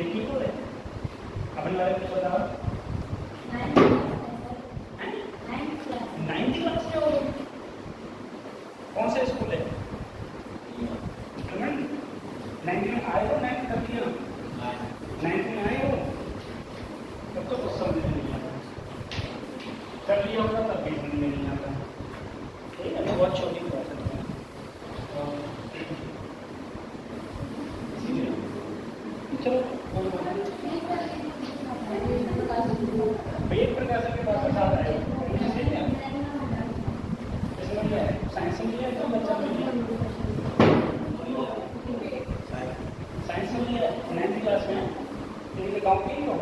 एक ही बोले अपने बारे में कुछ बताओ। 9th क्लास में हो, कौन सा स्कूल है? 9th में आए हो? 9th कर दिया, 9th में आए हो तब तो कुछ समझ में नहीं आता, कर लिया होगा तब भी समझ में नहीं आता। ठीक है, बहुत छोटी बात है। चलो एक प्रकार से बात बता रहे हो, साइंस में लिया है तो बच्चा में लिया, साइंस में लिया 9th क्लास में, तो गाँव के ही हो।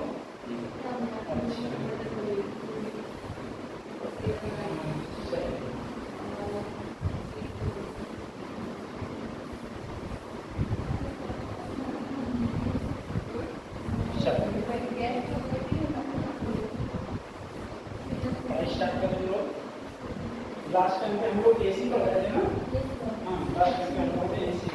लास्ट टाइम पे हम लोग एसी पर गए थे ना? हाँ, लास्ट टाइम पे हम लोग एसी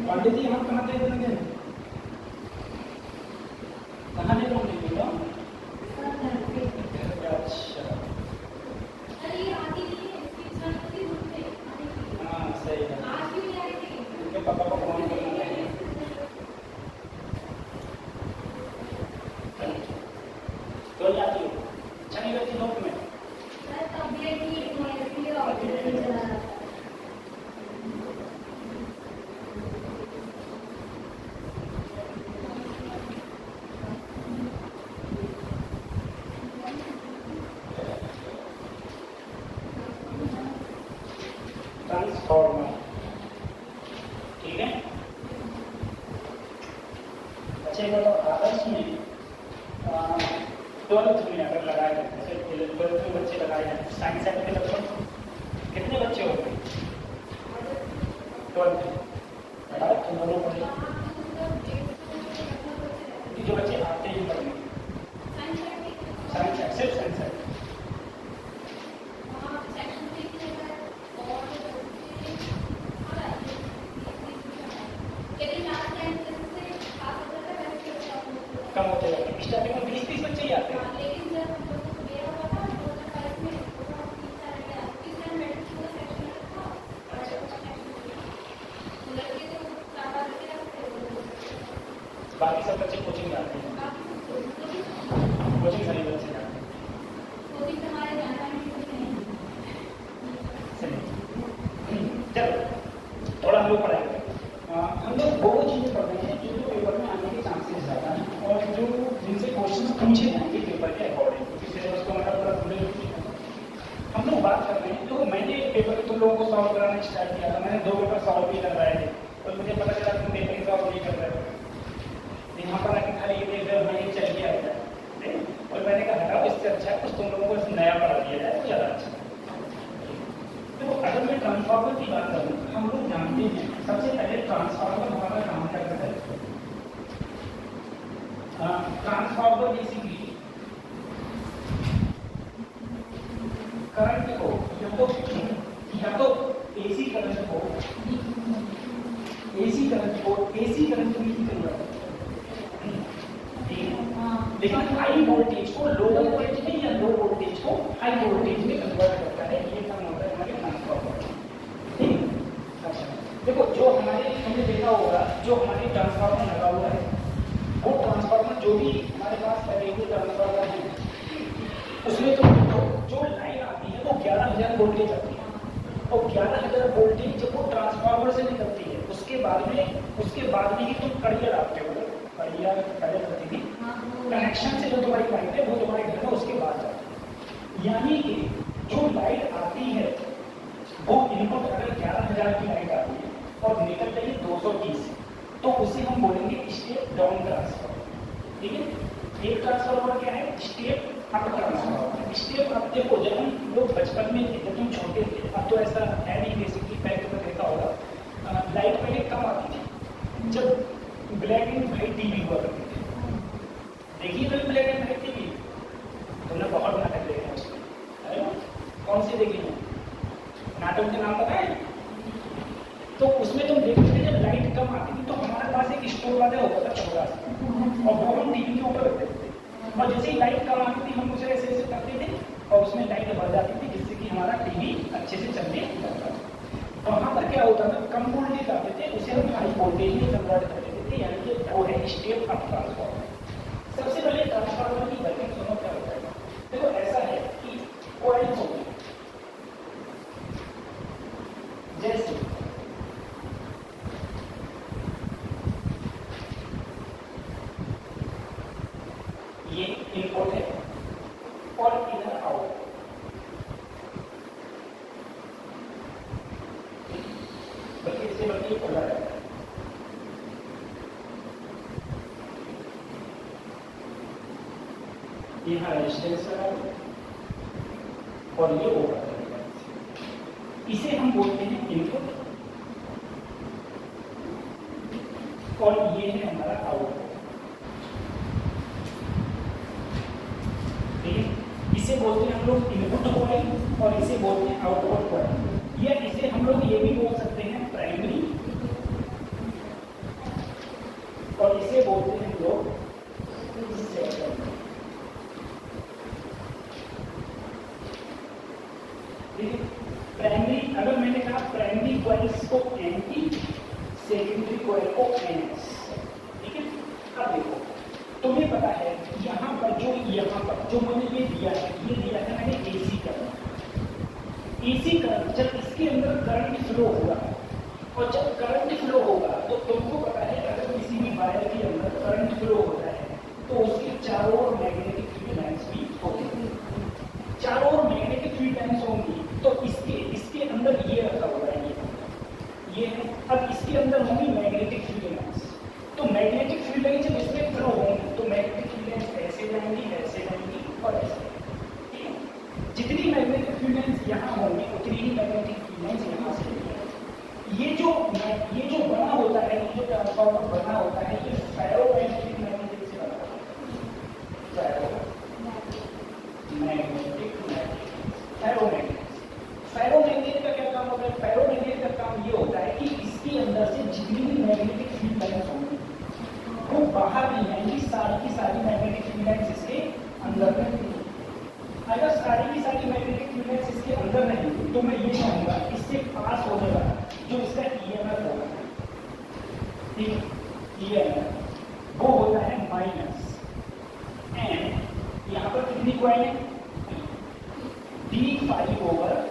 पंडित जी हम कहाँ दे देंगे, कहाँ ले लोगे बेटा? अच्छा, हाँ सही है, उनके पापा को फोन करना है। तो जाती हो, अच्छा नहीं लगती नोट में? ट्रांसफॉर्मर, ठीक है। अच्छा ये बताओ, आदर्श में 12th में अगर लगाए जाए, जैसे 12th में बच्चे लगाए जाए, साइंस सेट के लगभग कितने बच्चे होते हैं 12th में? जो बच्चे आते हैं पढ़ने साइंस सेट, सिर्फ साइंस सेट, कम होते जाते हैं। स्टार्टिंग में 20-30 बच्चे ही आते हैं। बाकी सब बच्चे कोचिंग जाते हैं, कोचिंग सभी बच्चे जाते हैं। चलो थोड़ा हम लोग पढ़ाएंगे, हम लोग वो चीज़ें पढ़ रहे हैं जो पेपर में आने के चांसेस ज़्यादा हैं और जो जिनसे क्वेश्चन पूछे जाएंगे पेपर के अकॉर्डिंग, क्योंकि सिलेबस को हमारा पूरा खुले हम लोग बात कर रहे हैं। तो मैंने पेपर तुम लोगों को सॉल्व कराना स्टार्ट किया था, मैंने 2 पेपर सॉल्व भी करवाए थे और मुझे पता चला तुम पेपर ही सॉल्व नहीं कर रहे थे। यहाँ पर आके खाली ये देख रहे हो मैं चल गया है, और मैंने कहा हटाओ, इससे अच्छा कुछ तुम लोगों को नया पढ़ा दिया जाए तो ज़्यादा अच्छा। तो अगर मैं ट्रांसफार्मर की बात करूँ, हम लोग जानते हैं सबसे पहले ट्रांसफार्मर हमारा काम क्या करता है। ट्रांसफार्मर बेसिकली करंट को या तो एसी करंट में ही कन्वर्ट, लेकिन हाई वोल्टेज को लो वोल्टेज में या लो वोल्टेज को हाई वोल्टेज में कन्वर्ट करता है। ये काम होता है हमारे ट्रांसफार्मर। ठीक, अच्छा देखो जो हमारे हमने देखा होगा, जो हमारे ट्रांसफार्मर लगा हुआ है वो ट्रांसफार्मर जो भी हमारे पास रेगुलर ट्रांसफार्मर है उसमें तो जो लाइन आती है वो 11,000 वोल्टेज आती है, और 11,000 वोल्टेज जब वो ट्रांसफार्मर से निकलती है उसके बाद में ही तुम कड़िया डालते हो, कड़िया पहले करती थी कनेक्शन से जो तुम्हारी पाइप है वो तुम्हारे घर में उसके बाद जाती है। यानी कि जो लाइट आती है वो इनपुट अगर 11,000 की लाइट आती है और निकल जाएगी 230, तो उसे हम बोलेंगे स्टेप डाउन ट्रांसफार्मर। ठीक है, एक ट्रांसफार्मर क्या है, step up transformer. Step up देखो, जब हम लोग बचपन में थे, जब हम छोटे थे, अब तो ऐसा है नहीं, बेसिकली पहले तो देखा होगा लाइट पहले कम आती थी जब ब्लैक एंड व्हाइट टीवी हुआ करती थी। देखिए तो ब्लैक एंड व्हाइट टीवी तुमने बहुत नाटक देखे हैं उसमें, है ना? कौन से देखे हैं नाटक के नाम बताएं? तो उसमें तुम देखते थे जब लाइट कम आती थी तो हमारे पास एक स्टोर वाला होता था छोटा सा, और वो हम टीवी के ऊपर रखते थे, और जैसे ही लाइट कम आती थी हम उसे ऐसे ऐसे करते थे और उसमें लाइट बढ़ जाती थी, जिससे कि हमारा टीवी अच्छे से चलने लगता था। वहाँ पर क्या होता था, कम वोल्टेज आते थे उसे हम हाई वोल्टेज में कन्वर्ट कर देते थे, यानी कि वो है स्टेप अप ट्रांसफार्मर। सबसे पहले ट्रांसफार्मर की वर्किंग सुनो क्या होता है। देखो ऐसा है कि कॉइल्स होते हैं, जैसे ये इनपुट है और इधर आउट, बल्कि इससे बल्कि खुला रहता है। यहाँ रेजिस्टेंस लगा और ये ओवर करेगा, इसे हम बोलते हैं इनपुट और ये है हमारा आउटपुट। इसे बोलते हैं हम लोग इनपुट कॉइल और इसे बोलते हैं आउटपुट कॉइल, या इसे हम लोग ये भी बोल सकते हैं प्राइमरी, और इसे बोलते हैं हम लोग सेकेंडरी। प्राइमरी, अगर मैंने कहा प्राइमरी कॉइल्स को एनटी, सेकेंडरी कॉइल को एनएस। ठीक है, अब देखो तुम्हें पता है यहाँ पर जो मैंने ये दिया है मैंने एसी करंट। एसी करंट जब इसके अंदर करंट फ्लो होगा, और जब करंट फ्लो होगा तो तुमको पता है अगर किसी भी वायर के अंदर करंट फ्लो होता है तो उसके चारों ओर मैग्नेटिक फील्ड लाइंस भी होती हैं। चारों ओर मैग्नेटिक फील्ड लाइंस होंगी तो इसके अंदर ये रखा हुआ है, ये है। अब इसके अंदर होंगी मैग्नेटिक फील्ड लाइंस, तो मैग्नेटिक फील्ड लाइंस जब इसमें फ्लो होंगी तो मैग्नेटिक फील्ड लाइंस ऐसे जाएंगी और ऐसे। ठीक है, जितनी मैग्नेटिक फील्ड लाइंस यहाँ होंगी उतनी ही मैग्नेटिक फील्ड लाइंस यहाँ से होंगी। ये जो बना होता है, ये जो ट्रांसफार्मर बना होता है, ये फेरोमैग्नेटिक मैग्नेटिक से बना होता है। फेरोमैग्नेट का क्या काम होता है? फेरोमैग्नेट का काम ये होता है कि इसके अंदर से जितनी भी मैग्नेटिक फील्ड लाइंस होंगी वो बाहर नहीं आएंगी, सारी की सारी मैग्नेटिक फील्ड लाइंस इसके अंदर रहेंगी। अगर सारी की सारी मैग्नेटिक फील्ड लाइंस इसके अंदर रहेंगी तो मैं ये कहूँगा इससे पास होने वाला जो इसका ईएमएफ होगा, ठीक, ईएमएफ वो होता है माइनस एंड यहाँ पर कितनी कॉइल है, d5/d।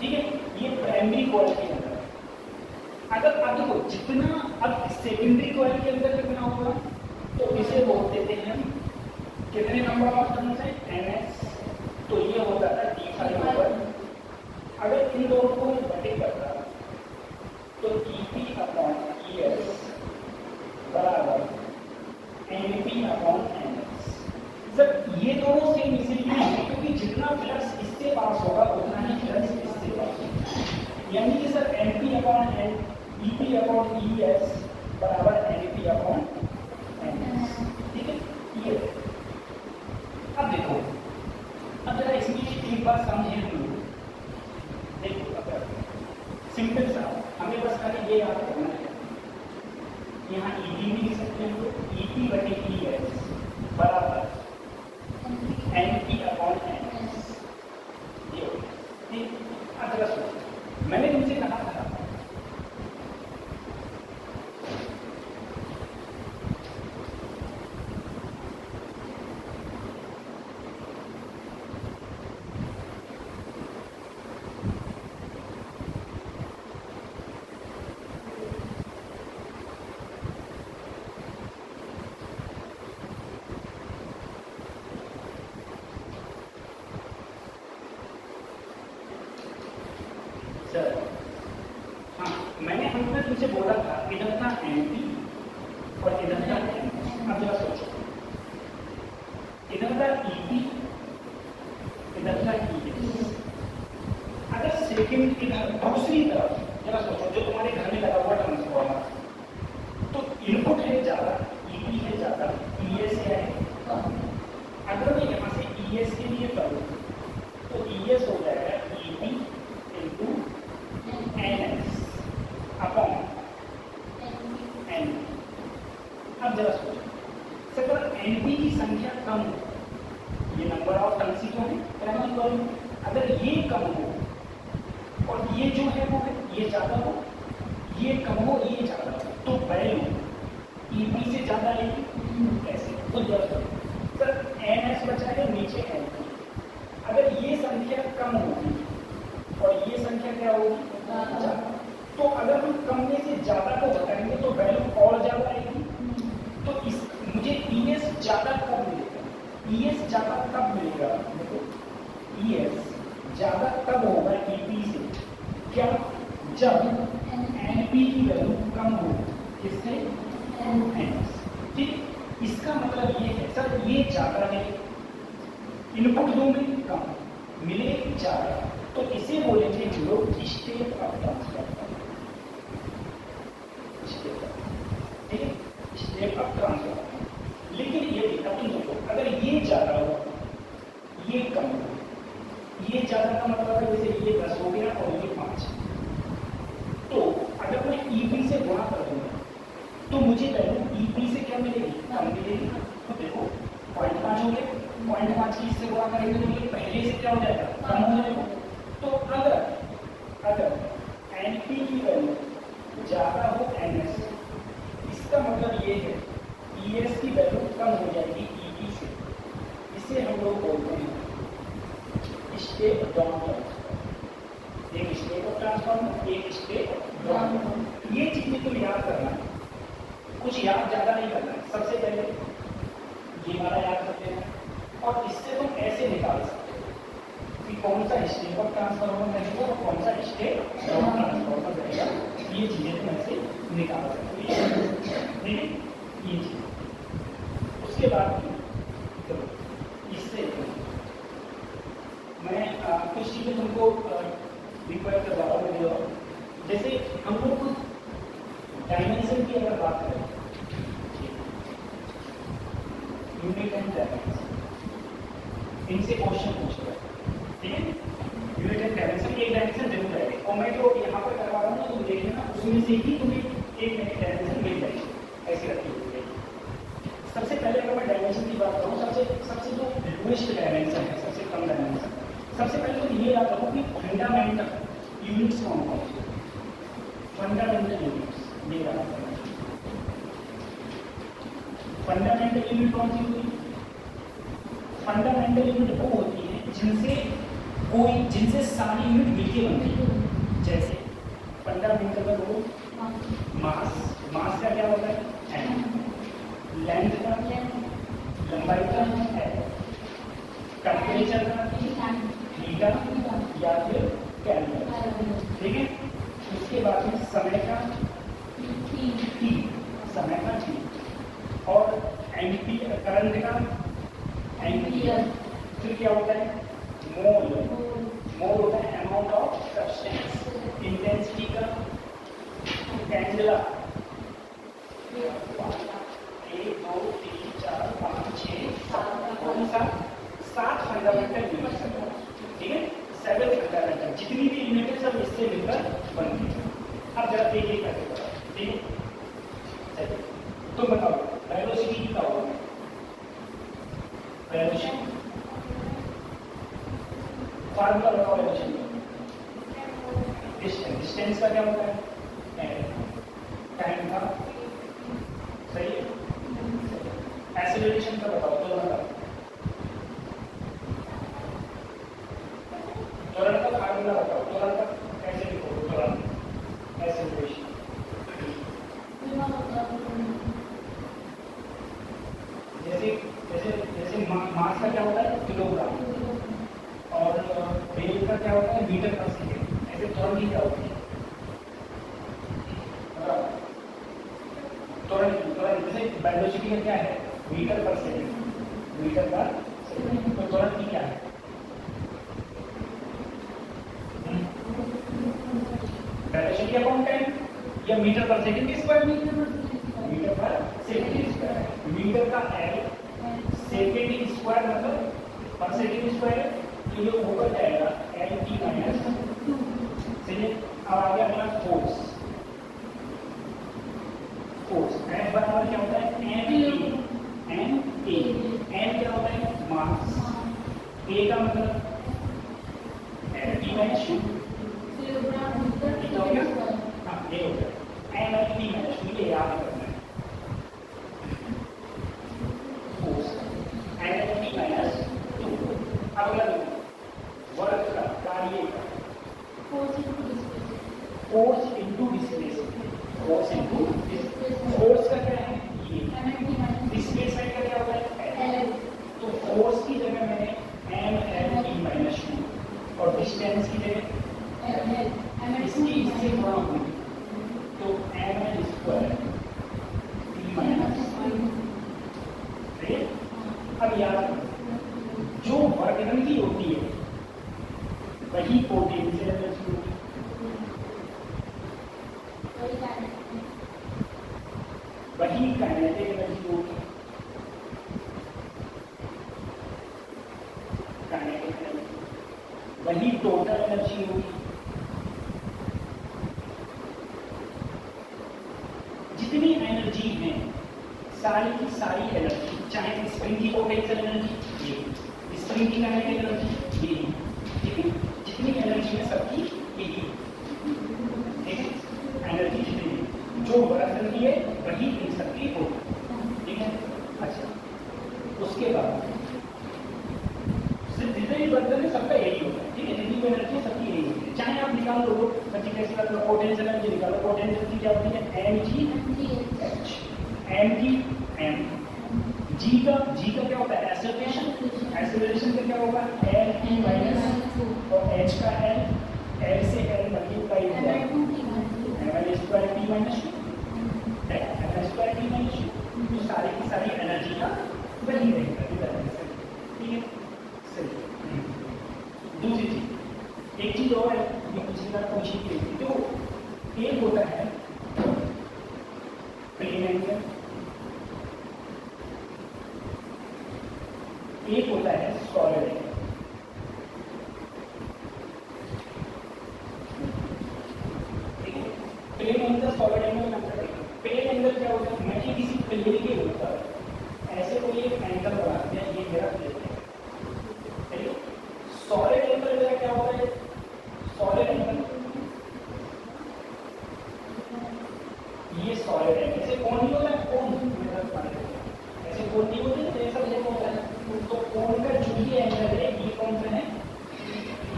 ठीक है, ये प्राइमरी कॉइल के अंदर। अगर अब देखो जितना अब सेकेंडरी कॉइल के अंदर कितना होगा तो इसे बोल देते हैं हम कितने नंबर ऑफ टर्न्स है, ns, तो ये होता था d5/। अगर इन दोनों को बटे करता तो dp/es बराबर np/ns। जब ये दोनों सेम इसीलिए हैं क्योंकि जितना फ्लक्स इससे पास होगा उतना ही फ्लक्स इससे पास होगा, यानी कि सर np/n dp/es बराबर np/ns। ठीक है, ये अब देखो, अब जरा इसमें एक बात समझे हम लोग। देखो अगर सिंपल सा हमें बस खाली ये याद करना है, यहाँ ep भी लिख सकते हैं हम लोग, EP/es बराबर np/ns। ये ठीक, अब जरा सुनो, मैंने तुमसे कहा था सर हाँ, मैंने हमने तुमसे बोला था इधर था एमपी और इधर था एमएस। अब जरा सोचो, इधर था ईपी, इधर था ईएस। अगर सेकंड इधर दूसरी तरफ जरा सोचो, जो तुम्हारे घर में लगा हुआ ट्रांसफॉर्मर, तो इनपुट है ज्यादा, ईपी है ज्यादा, ईएस क्या है कम। अगर मैं यहाँ से ईएस के लिए करूँ तो ईएस हो जाएगा EP into NS upon N. अब जरा सोचो, अगर एनपी की संख्या कम हो, ये नंबर ऑफ टर्न्स ही तो है प्राइमरी कॉइल में, अगर ये कम हो और ये जो है वो है ये ज्यादा हो, ये कम हो ये ज्यादा हो, तो वैल्यू ईपी से ज्यादा आएगी। कैसे? तो जरा सर एनएस बचा है नीचे एनपी, अगर ये संख्या कम होगी और ये संख्या क्या होगी ज्यादा, तो अगर हम कम में से ज्यादा को घटाएंगे तो वैल्यू और ज्यादा आएगी। तो इस मुझे ईएस ज्यादा कब मिलेगा? ईएस ज्यादा कब मिलेगा? देखो ईएस ज्यादा तब होगा ईपी से, क्या? जब एनपी की वैल्यू कम हो, किससे? एनएस। ठीक, इसका मतलब ये है सर ये ज्यादा है, इनपुट दो में कम मिले ज्यादा, तो इसे बोलेंगे हम लोग स्टेप ऑफ ट्रांसफर। ठीक है, स्टेप ऑफ ट्रांसफर। लेकिन ये देखा तुम देखो, अगर ये ज्यादा हो ये कम हो, ये ज्यादा का मतलब है जैसे ये 10 हो गया और ये 5, तो अगर मैं ईपी से गुणा कर दूंगा तो मुझे वैल्यू ईपी से क्या मिलेगी? कम मिलेगी। तो देखो 0.5 हो गया, 0.5 की इससे गुणा करेंगे तो ये पहले से क्या हो जाएगा? कम हो जाएगा। तो अगर एनपी की वैल्यू ज्यादा हो एनएस, इसका मतलब ये है ईएस की वैल्यू कम हो जाएगी ईपी से। इसे हम लोग बोलते हैं स्टेप डाउन ट्रांसफॉर्मर। एक स्टेप ऑफ ट्रांसफॉर्मर, एक स्टेप डाउन। ये चीजें तुम याद करना, कुछ याद ज्यादा नहीं करना है। सबसे पहले ये वाला याद करते हैं और इससे तुम ऐसे निकाल सकते हो कि कौन सा स्टेप ऑफ ट्रांसफॉर्मर रहेगा और कौन सा स्टेप डाउन ट्रांसफॉर्मर रहेगा। ये चीजें तुम ऐसे निकाल सकते हो। ठीक है, ये चीज। उसके बाद इससे मैं कुछ चीजें तुमको रिक्वायर कर रहा हूँ। जैसे हम लोग डायमेंशन की अगर बात करें, यूनिट एंड डायमेंशन, इनसे क्वेश्चन पूछेगा। ठीक है, यूनिट एंड डायमेंशन, एक डायमेंशन जरूर रहेगा और मैं जो यहाँ पर करवा रहा हूँ ना तुम देख लेना, उसमें से ही तुम्हें एक नई डायमेंशन मिल जाएगी, ऐसी रखी हुई है। सबसे पहले अगर मैं डायमेंशन की बात करूँ, सबसे जो लोएस्ट डायमेंशन है, सबसे कम डायमेंशन, सबसे पहले तो ये याद रखो कि फंडामेंटल यूनिट्स कौन कौन से? फंडामेंटल यूनिट्स ये याद रखना। फंडामेंटल यूनिट कौन सी होती है? फंडामेंटल यूनिट वो होती है जिनसे सारी यूनिट मिलके बनती है। जैसे फंडामेंटल का वो मास का क्या होता है? एम। लेंथ का, लंबाई का है, टेम्परेचर का थीटा या फिर केल्विन। ठीक है, उसके बाद में समय का टी, समय का टी, और एम्पीयर करंट का एम्पीयर। फिर क्या होता है? मोल। मोल होता है अमाउंट ऑफ सब्सटेंस। इंटेंसिटी का कैंडेला, 1 2 3 4 5 6 7 7 फंडामेंटल यूनिट्स है। ठीक है, 7 फंडामेंटल, जितनी भी यूनिट है सब इससे मिलकर बनती है। अब जरा देखिए कैसे बता। ठीक है, चलिए तुम बताओ वेलोसिटी कितना होगा? वेलोसिटी फार्मूला बताओ वेलोसिटी। डिस्टेंस का क्या होता है? टाइम का। सही है। एक्सेलरेशन का बताओ, त्वरण का। त्वरण का फार्मूला बताओ, त्वरण का कैसे लिखोगे? त्वरण एक्सेलरेशन जैसे मास का क्या होता है? किलोग्राम, और वेग का क्या होता है? मीटर पर सेकेंड। ऐसे त्वरण त्वरण की क्या होती है? त्वरण जैसे वेलोसिटी का क्या है? मीटर पर सेकंड, मीटर पर सेकंड। तो त्वरण की क्या है? वेलोसिटी अपॉन टाइम या मीटर पर सेकंड की स्क्वायर? मीटर पर सेकंड की स्क्वायर। मीटर का एल सेकंड की स्क्वायर मतलब पर सेकंड स्क्वायर, तो ये ऊपर जाएगा एल टी माइनस। चलिए अब आगे अपना फोर्स। फोर्स एफ बराबर क्या होता है? M A. एम क्या होता है? मास। ए का मतलब एल टी माइनस यू। ठीक हो गया? हाँ ये हो गया M L T minus U, ये याद करना है। Force M L T minus two. अब अगला देखो वर्क का कार्य का force into displacement. Force into force का क्या है? ये। डिस्प्लेसमेंट का क्या होता है? एल। तो फोर्स की जगह मैंने M L T minus two और डिस्टेंस की जगह इसकी इससे गुणा होगी तो M L square T minus. अब याद जो वर्क की होती है वही पोटेंशियल एनर्जी होगी। वही काइनेटिक एनर्जी होगी। काइनेटिक एनर्जी वही टोटल एनर्जी होगी। जितनी एनर्जी है सारी की सारी एनर्जी, चाहे स्प्रिंग की पोटेंशियल एनर्जी ये, स्प्रिंग की काइनेटिक एनर्जी ये, ठीक है? जितनी एनर्जी है सबकी यही, ठीक है? एनर्जी जितनी जो वर्क करती है वही इन सबकी होगी, ठीक है? अच्छा, उसके बाद सिर्फ जितने भी वर्क है सबका यही होता है, ठीक है? जितनी भी एनर्जी है सबकी यही होती है। चाहे आप निकाल लो सबकी कैसे निकालो, पोटेंशियल एनर्जी निकालो। पोटेंशियल एनर्जी क्या होती है? M G H. एम की एम, जी का क्या होता है? एक्सेलरेशन। एक्सेलरेशन का क्या होगा? एल टी माइनस और एच का एल, एल से एल मल्टीप्लाई होगा M L square T minus U, M L square T minus U. तो सारी की सारी एनर्जी का वही रहेगा, ठीक है? सही। दूसरी चीज, एक चीज और है जो पिछली बार पूछी गई थी, तो एक होता है प्लेन एंगल, एक होता है सॉलिड एंगल। ठीक है? प्लेन एंगल सॉलिड एंगल में अंतर देखो। प्लेन एंगल क्या होता है? मैं किसी प्लेन के ऊपर ऐसे कोई एक एंगल बनाते हैं, ये मेरा प्लेन है, ठीक है? सॉलिड एंगल मेरा क्या होता है? सॉलिड एंगल ये सॉलिड एंगल ऐसे कोण नहीं होता है, कोण ऐसे कोण नहीं होते, ऐसा नहीं होता है। तो कोण का जो भी एंगल है ये कौन सा है?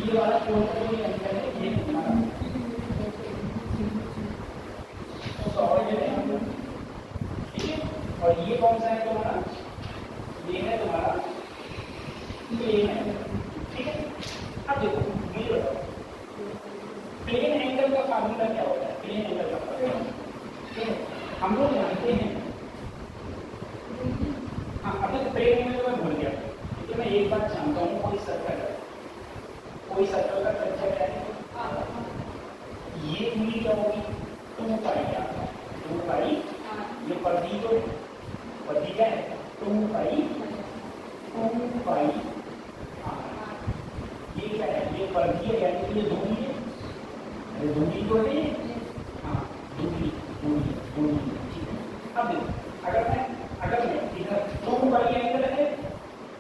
ये वाला कोण का जो एंगल है ये हमारा सॉलिड एंगल, ठीक है? और ये कौन सा है तुम्हारा? ये है तुम्हारा प्लेन एंगल, ठीक है? अब देखो मुझे बताओ प्लेन एंगल का फार्मूला क्या होता है? प्लेन एंगल का फार्मूला हम लोग जानते हैं। हाँ, अब तक प्लेन एंगल मैं भूल गया, तो मैं एक बात जानता हूँ, कोई सर्कल का त्रिज्या क्या है? ये दूरी क्या होगी? 2 पाई। 2 पाई, ये परिधि तो परिधि क्या है? 2 पाई ये क्या है? ये परिधि है, यानी कि ये दूरी है। अरे दूरी तो है, हाँ दूरी। ठीक है? अब देखो अगर मैं इधर 2 पाई एंगल है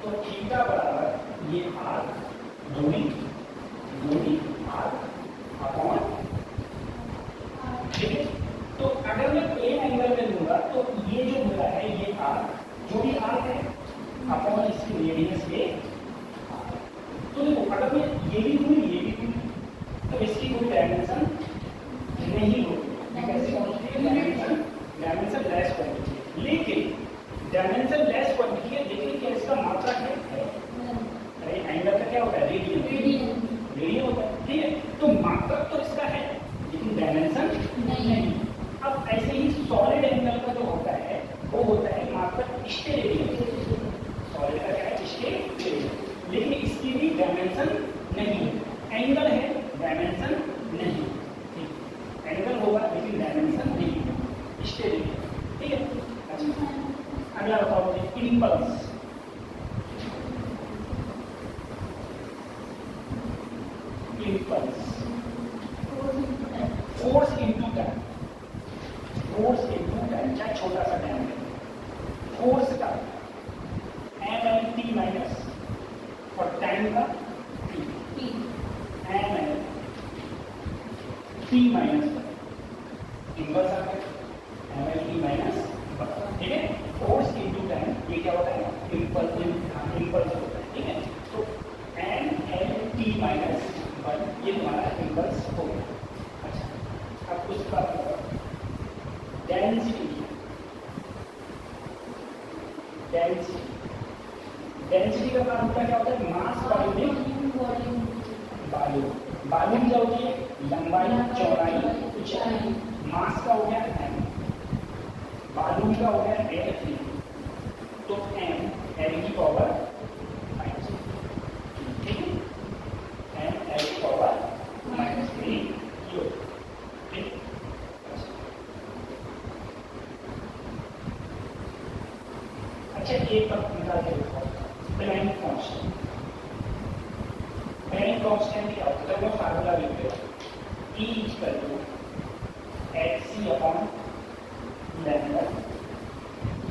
तो थीटा बराबर ये आर दूरी आर अपॉन, ठीक है? तो अगर मैं प्लेन एंगल में लूंगा तो ये जो मिला है ये आर, जो भी आर है अपॉन इसकी रेडियस ये आर। तो देखो अगर मैं ये भी दूरी तो इसकी कोई डायमेंशन नहीं होगी। कैसे पहुंचती है? डायमेंशन लेस क्वांटिटी है, लेकिन डायमेंशन लेस क्वांटिटी है, लेकिन क्या इसका मात्रा है? अरे एंगल का क्या होता है? रेडियन होता है, ठीक है? तो मात्रक तो इसका है एम का M L T minus inverse आ गया एम एल टी माइनस, ठीक है। फोर्स इंटू टाइम, ये क्या होता है, इम्पल्स होता है, ठीक है। तो M L T minus one, ये तुम्हारा इम्पल्स हो गया। अच्छा, अब उसके बाद डेंसिटी, डेंसिटी का काम क्या होता है, मास बाय वॉल्यूम, वॉल्यूम क्या होती है, लंबाई चौड़ाई ऊंचाई, मास का हो गया एम, वॉल्यूम का हो गया एल, तो एम एल की पावर माइनस, ठीक है, एम एल की पावर माइनस 3 किलो, ठीक। अच्छा, एक बात निकाल के देखो, प्लैंक कांस्टेंट, प्लैंक कांस्टेंट क्या होता है, वो फार्मूला लिख लो, E equal to hc upon lambda,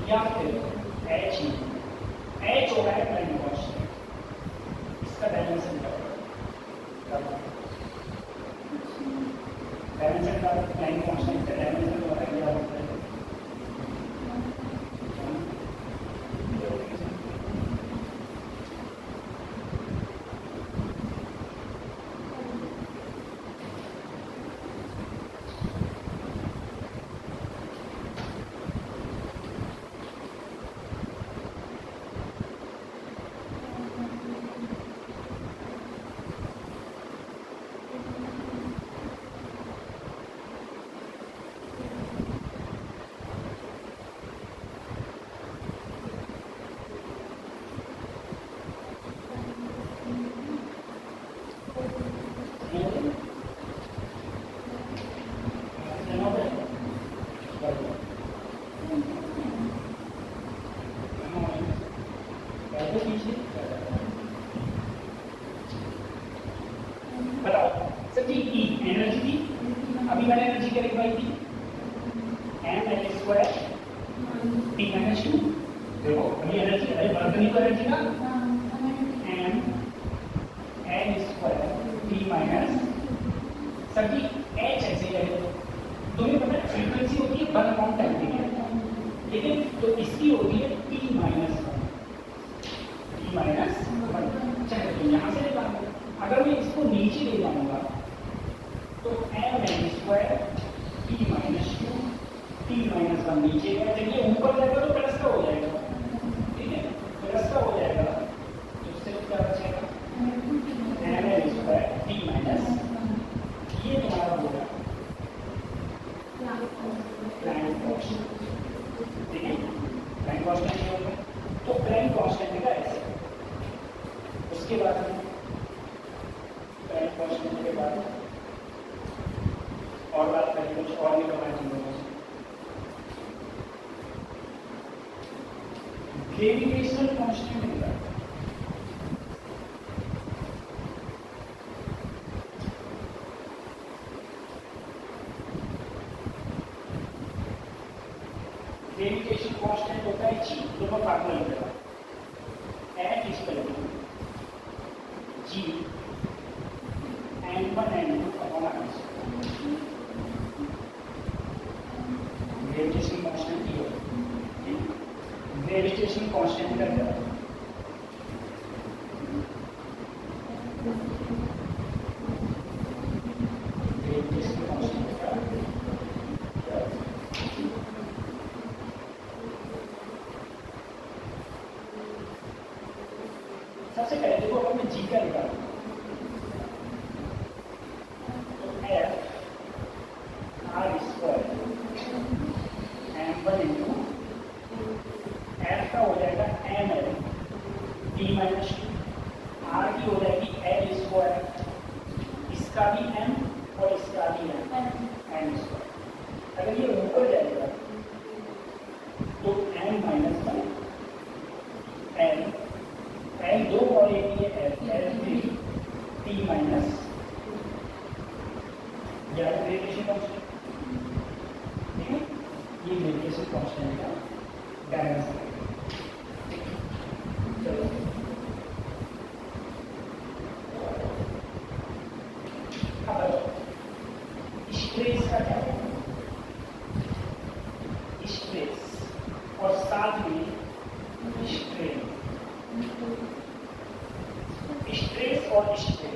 या फिर h हो रहा है प्लैंक कांस्टेंट, इसका डायमेंशन क्या होगा, डायमेंशन का प्लैंक कांस्टेंट का डायमेंशन हो रहा है, क्या होता है, ग्रेविटेशनल कांस्टेंट मिल रहा है, ग्रेविटेशन कांस्टेंट होता है जी, दोनों फार्मूला मिल रहा है, F equal to G n1 n2 upon r, gravitation constant ये है, ग्रेविटेशन कांस्टेंट का क्या है, ग्रेविटेशन कांस्टेंट का क्या है, सबसे पहले देखो अगर मैं जी का निकालूं तो F R square m1 into F का हो जाएगा M L T minus R की हो जाएगी एल स्क्वायर, इसका भी एम और इसका भी एम स्क्वायर। अगर ये ऊपर जाएगा तो M minus one L, L दो और एक ये एल थ्री टी माइनस या ग्रेविटेशन कांस्टेंट, ठीक है, ये ग्रेविटेशन कांस्टेंट का डायमेंशन है। चलो स्ट्रेस और स्ट्रेन।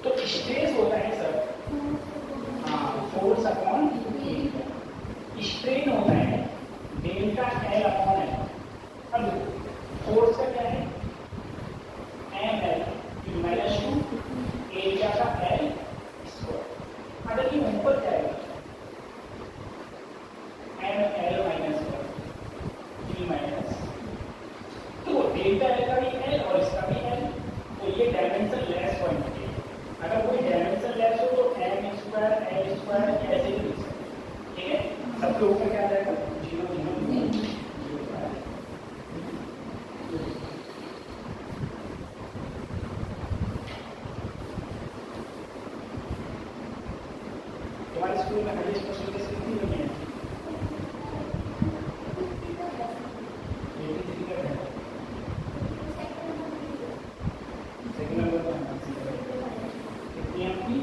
तो स्ट्रेस होता है sir force upon area, strain होता है डेल्टा एल अपॉन एल। अब फोर्स का क्या है एम एल माइनस 2 एरिया का एल स्क्वायर। अगर ये ऊपर जाएगा एम एल माइनस 1 माइनस, तो डेल्टा एल का भी एल और इसका भी एल, तो ये डायमेंशन लेस क्वांटिटी। अगर कोई डायमेंशन लेस हो तो एम स्क्वायर एल स्क्वायर ऐसे ही लिख सकते हैं, ठीक है। सबके ऊपर क्या आ जाएगा 0 0 0। तुम्हारे स्कूल में हाईएस्ट परसेंटेज कितनी बनी है? सेकंड नंबर पर कितनी आपकी?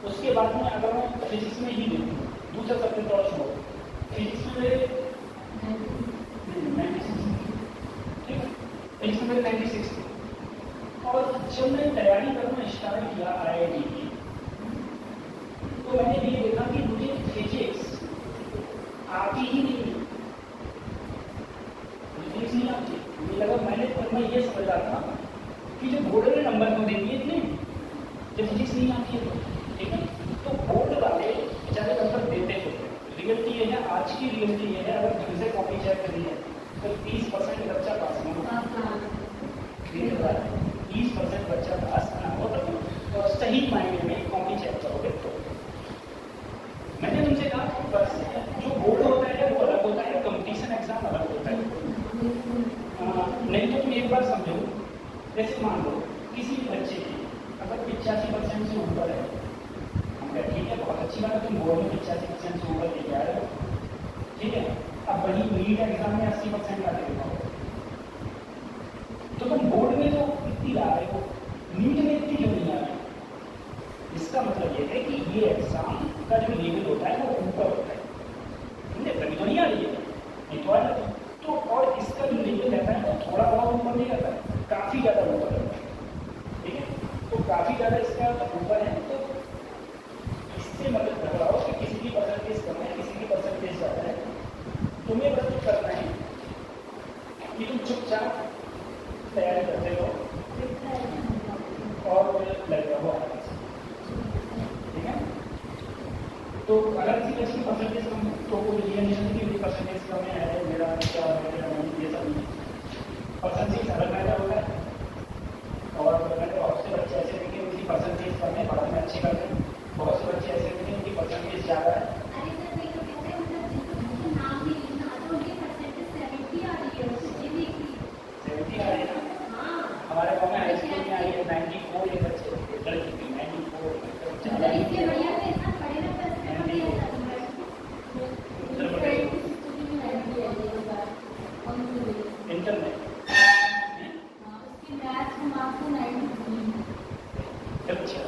उसके बाद में अगर मैं फिजिक्स में ही देखूँ, दूसरा सब्जेक्ट और छोड़ो, फिजिक्स में मेरे 96, ठीक है, फिजिक्स में मेरे 96 थे। और जब मैंने तैयारी करना स्टार्ट किया IIT की, तो मैंने ये देखा कि मुझे फिजिक्स आती ही नहीं, फिजिक्स नहीं आती। मुझे लगा मैं ये समझ रहा था कि जो बोर्ड में नंबर को देंगे इतने, जब फिजिक्स नहीं आती है तो ठीक है, तो बोर्ड वाले ज़्यादा नंबर देते थे। रियलिटी ये है, आज की रियलिटी ये है, अगर ढंग से कॉपी चेक करी है तो 30% बच्चा पास नहीं होगा, 30% बच्चा पास ना हो तो सही मायने में कॉपी चेक करोगे तो। मैंने तुमसे कहा बस जो बोर्ड होता है वो अलग होता है, कंपटीशन एग्जाम अलग होता है। नहीं तो तुम एक बार समझो, जैसे मान लो किसी बच्चे की अगर 85% से ऊपर है, ठीक है, बहुत अच्छी बात है, तुम बोर्ड में 85% से ऊपर लेके आ रहे हो, ठीक है। अब वही नीट एग्जाम में 80% लाके दिखाओ, तो तुम बोर्ड में तो इतनी ला रहे हो, नीट में इतनी क्यों नहीं आ रही? इसका मतलब ये है कि ये एग्जाम का जो लेवल होता है वो ऊपर होता है, समझे? तभी तो नहीं आ रही है, नहीं तो आ जाती। तो और इसका जो लेवल रहता है वो थोड़ा बहुत ऊपर नहीं रहता है, काफ़ी ज़्यादा ऊपर रहता है, ठीक है। तो काफ़ी ज़्यादा इसका ऊपर है, तो इससे मतलब कर रहा हो कि किसी की परसेंटेज कम है, किसी की परसेंटेज ज़्यादा है, तुम्हें बस करना है कि तुम चुपचाप तैयारी करते रहो और लग रहो, ठीक है। तो अगर किसी बच्चे की परसेंटेज कम है तो वो ये नहीं है कि परसेंटेज कम है मेरा क्या मेरा नहीं, ये सब नहीं, परसेंटेज अलग मैटर होता है। और मैंने बहुत से बच्चे ऐसे देखे उनकी परसेंटेज कम है, पढ़ाई में अच्छी करते हैं, बहुत से बच्चे ऐसे देखे उनकी परसेंटेज ज़्यादा है। इंटर में उसके मैथ्स में मार्क्स 93। अच्छा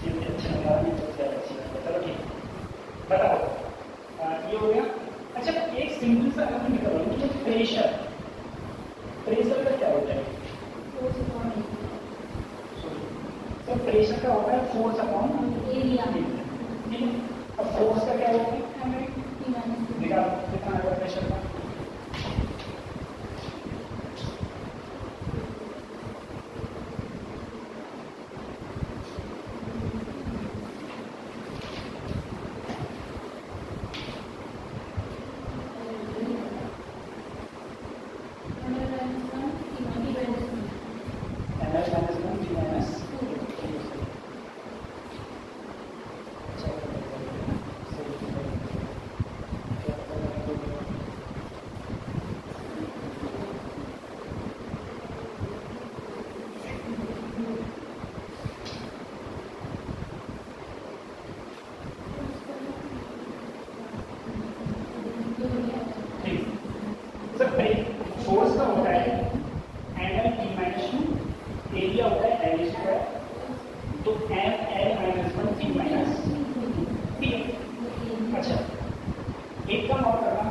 जितने अच्छा लगा नहीं तो ज़्यादा अच्छी बात है। चलो ठीक बताओ ये हो गया। अच्छा एक सिंपल सा अगर मैं निकल रहा हूँ प्रेशर, प्रेशर का क्या होता है? तो प्रेशर का होता है फोर्स अपॉन एरिया। ठीक है, अब फोर्स का क्या होगा? निकाल कितना आएगा प्रेशर का? फोर्स का होता है angle T minus two, area होता है एल स्क्वायर, तो M L minus one T minus T. अच्छा एक काम और करना,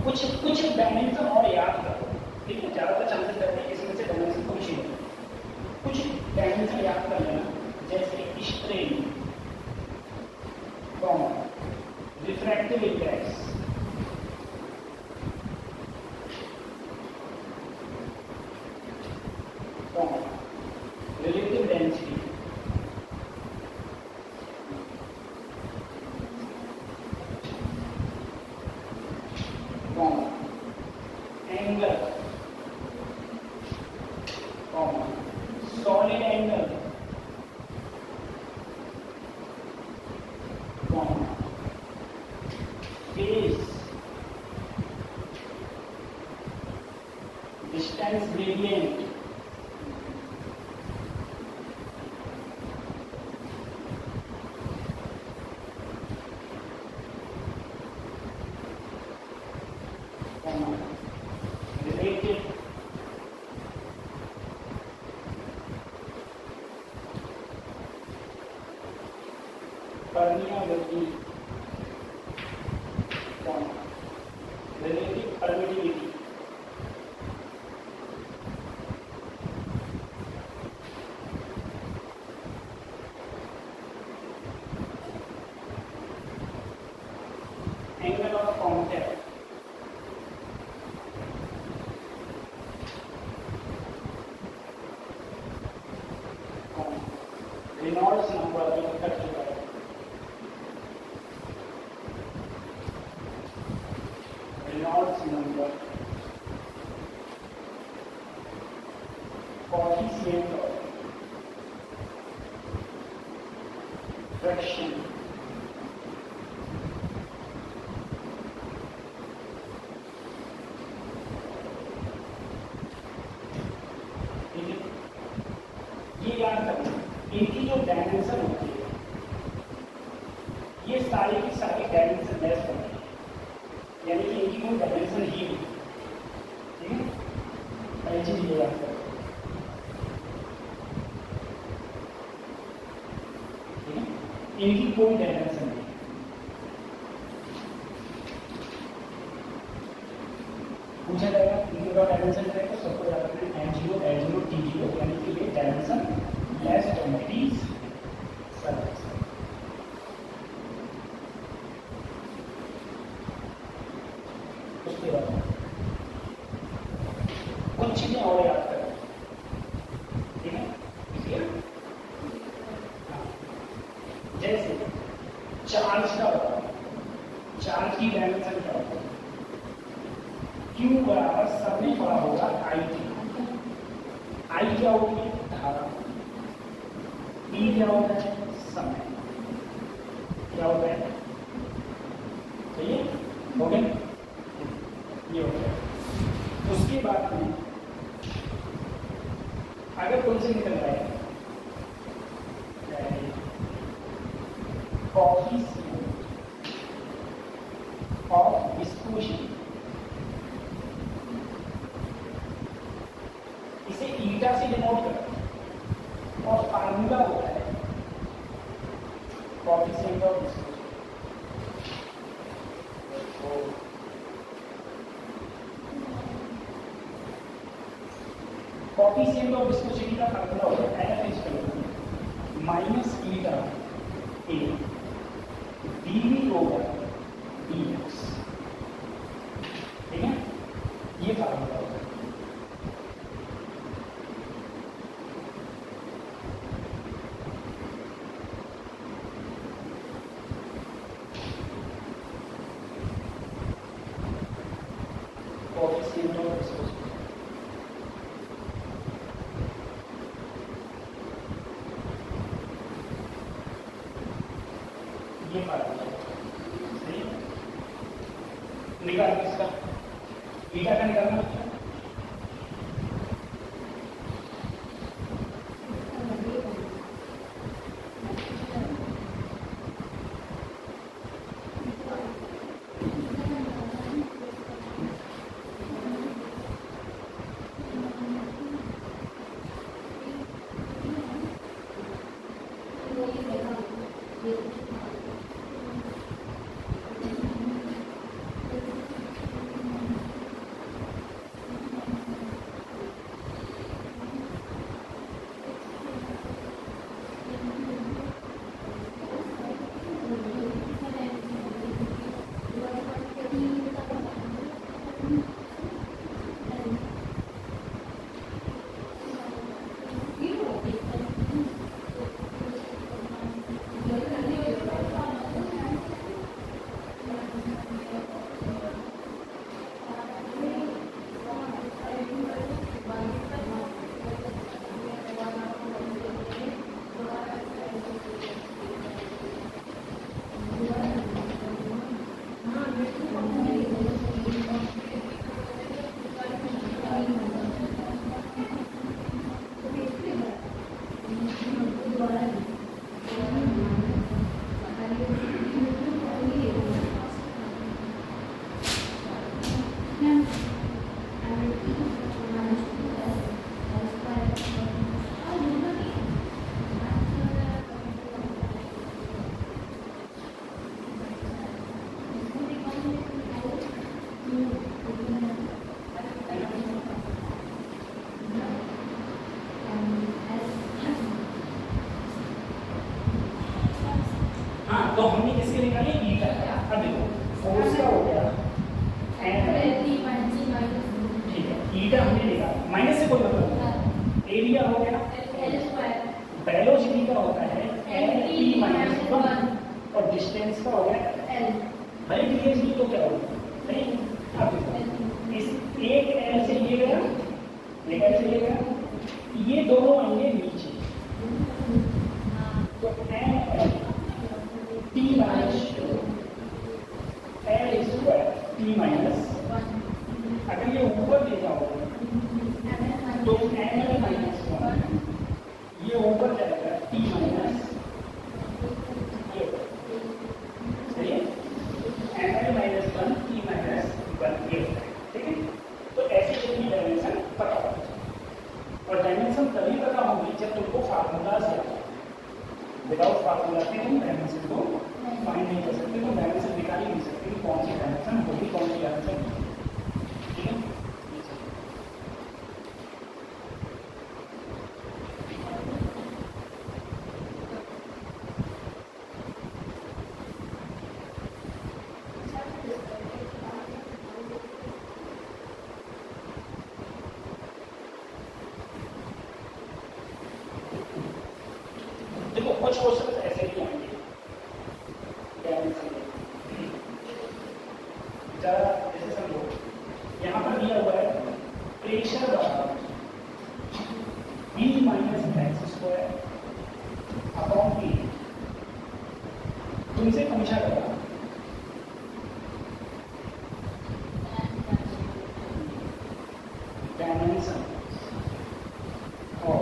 कुछ डायमेंशन और याद करो, ठीक है? ज़्यादातर चांसेस रहते हैं इसमें से डायमेंशन को पूछेंगे, कुछ डायमेंशन याद कर लेना, जैसे strain, refractive index, relative density, angle, solid angle, phase, distance gradient, related permeability, relative permittivity, angle of contact, Reynolds number cut चुका है, Reynolds number, coefficient of friction, ठीक है? ये याद करना, इनकी जो डायमेंशन होती है ये सारी की सारी डायमेंशन लेस होती है, यानी कि इनकी कोई डायमेंशन ही नहीं, ठीक है? पहली चीज ये याद करो, ठीक है? इनकी कोई डायमेंशन नहीं, पूछा जाएगा इनकी का डायमेंशन रहेगा, सबको याद रखना है M0 L0 T0, यानी कि ये डायमेंशन लेस क्वांटिटीज सर्फेस। उसके बाद कुछ चीजें और याद करें, ठीक है? जैसे चार्ज का बताओ, चार्ज की डायमेंशन क्या होता है? Q बराबर सब में बड़ा होगा IT, I क्या होती है? धारा, T क्या होता है? समय, क्या होता है? सही है? हो गया? ये हो गया। उसके बाद में अगर तुमसे निकल रहा है coefficient of viscosity, coefficient of viscosity का फार्मूला होता है F is minus eta A DV over DX, ठीक है, ये फार्मूला होता है। कोफिशिएंट ऑफ विस्कोसिटी ये फार्मूला सही है। निकाल इसका ईटा का निकालना है। तो हमने किसके निकाले ईटा। अब देखो फोर्स का हो गया ठीक है, ईटा हमने निकाला, माइनस से कोई मतलब नहीं। एरिया हो गया वेलोसिटी का होता है LP माइनस 1 और डिस्टेंस का हो गया L। भाई डीएस तो क्या होगा सही। अब देखो इस एक L से ये गया, एक L से ये गया, ये दोनों आएंगे नीचे तो L T minus L square T minus, अगर ये ऊपर ले जाओगे तो L माइनस 1 ये ऊपर जाएगा T माइनस ये सही है, L माइनस 1 T माइनस 1 ये, ठीक है। तो ऐसे कितनी डायमेंशन पता होगा, और डायमेंशन तभी पता होगी जब तुमको फार्मूलाज याद हो। विदाउट फार्मूला के तुम डायमेंशन को फाइंड नहीं कर सकते, तो डायमेंशन निकाल ही नहीं सकते कि कौन सी डायमेंशन होगी कौन सी डायमेंशन नहीं, ठीक है। देखो कुछ क्वेश्चन ऐसे भी आएंगे जरा जैसे समझो यहाँ पर दिया हुआ है pressure B minus x square upon P। तुमसे पूछा गया डायमेंशन और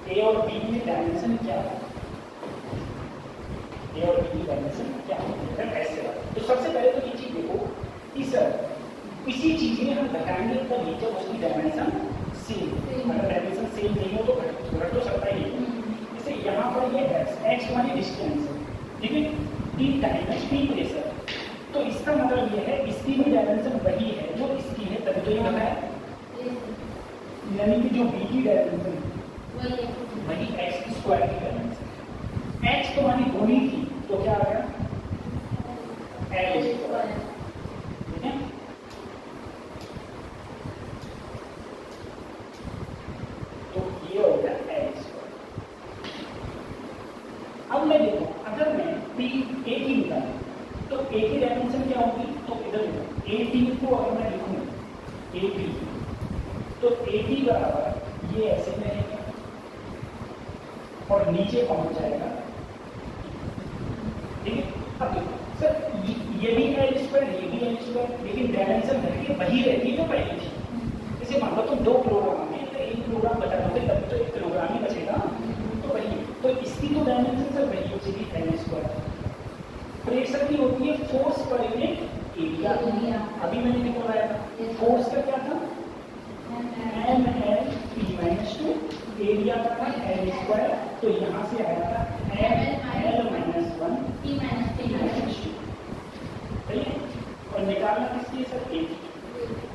ए और बी में डायमेंशन क्या है, ए और बी की डायमेंशन क्या है, ऐसे। तो सबसे पहले तो ये चीज देखो कि सर किसी चीज में हम घटाएंगे तभी जब उसकी डायमेंशन सेम, अगर डायमेंशन सेम नहीं हो तो घट तो सकता ही नहीं। जैसे यहाँ पर ये एक्स मानी डिस्टेंस है, ठीक है, टी टाइम टी प्रेशर, तो इसका मतलब ये है इसकी भी डायमेंशन वही है जो इसकी है, तभी तो ये बना है। यानी कि जो बी की डायमेंशन वही एक्स की स्क्वायर की डायमेंशन। एक्स तो मानी होनी थी, तो क्या आ गया एल स्क्वायर, ठीक है। तो ये हो गया एल स्क्वायर। अब मैं देखो, अगर मैं पी ए की निकालूं तो ए की डायमेंशन क्या होगी, तो इधर देखो ए टी को अगर मैं लिखूं ए टी, तो ए टी बराबर ये ऐसे में रहेगा और नीचे पहुंच जाएगा, ठीक है। अब देखो सर ये भी एल स्क्वायर, ये भी एल स्क्वायर, लेकिन डायमेंशन करके वही रहती है जो पहले थी। जैसे मान लो तुम 2 किलोग्राम है तो 1 किलोग्राम बचा दोगे तभी तो 1 किलोग्राम ही बचेगा, तो वही है। तो इसकी तो डायमेंशन सर वही हो जाएगी एल स्क्वायर। प्रेशर की होती है फोर्स पर यूनिट एरिया। अभी मैंने निकलवाया था फोर्स का क्या था M L P minus 2, area का था एल स्क्वायर, तो यहाँ से आया था M L minus 1 P minus 2, सही है। और निकालना किसकी सर ए,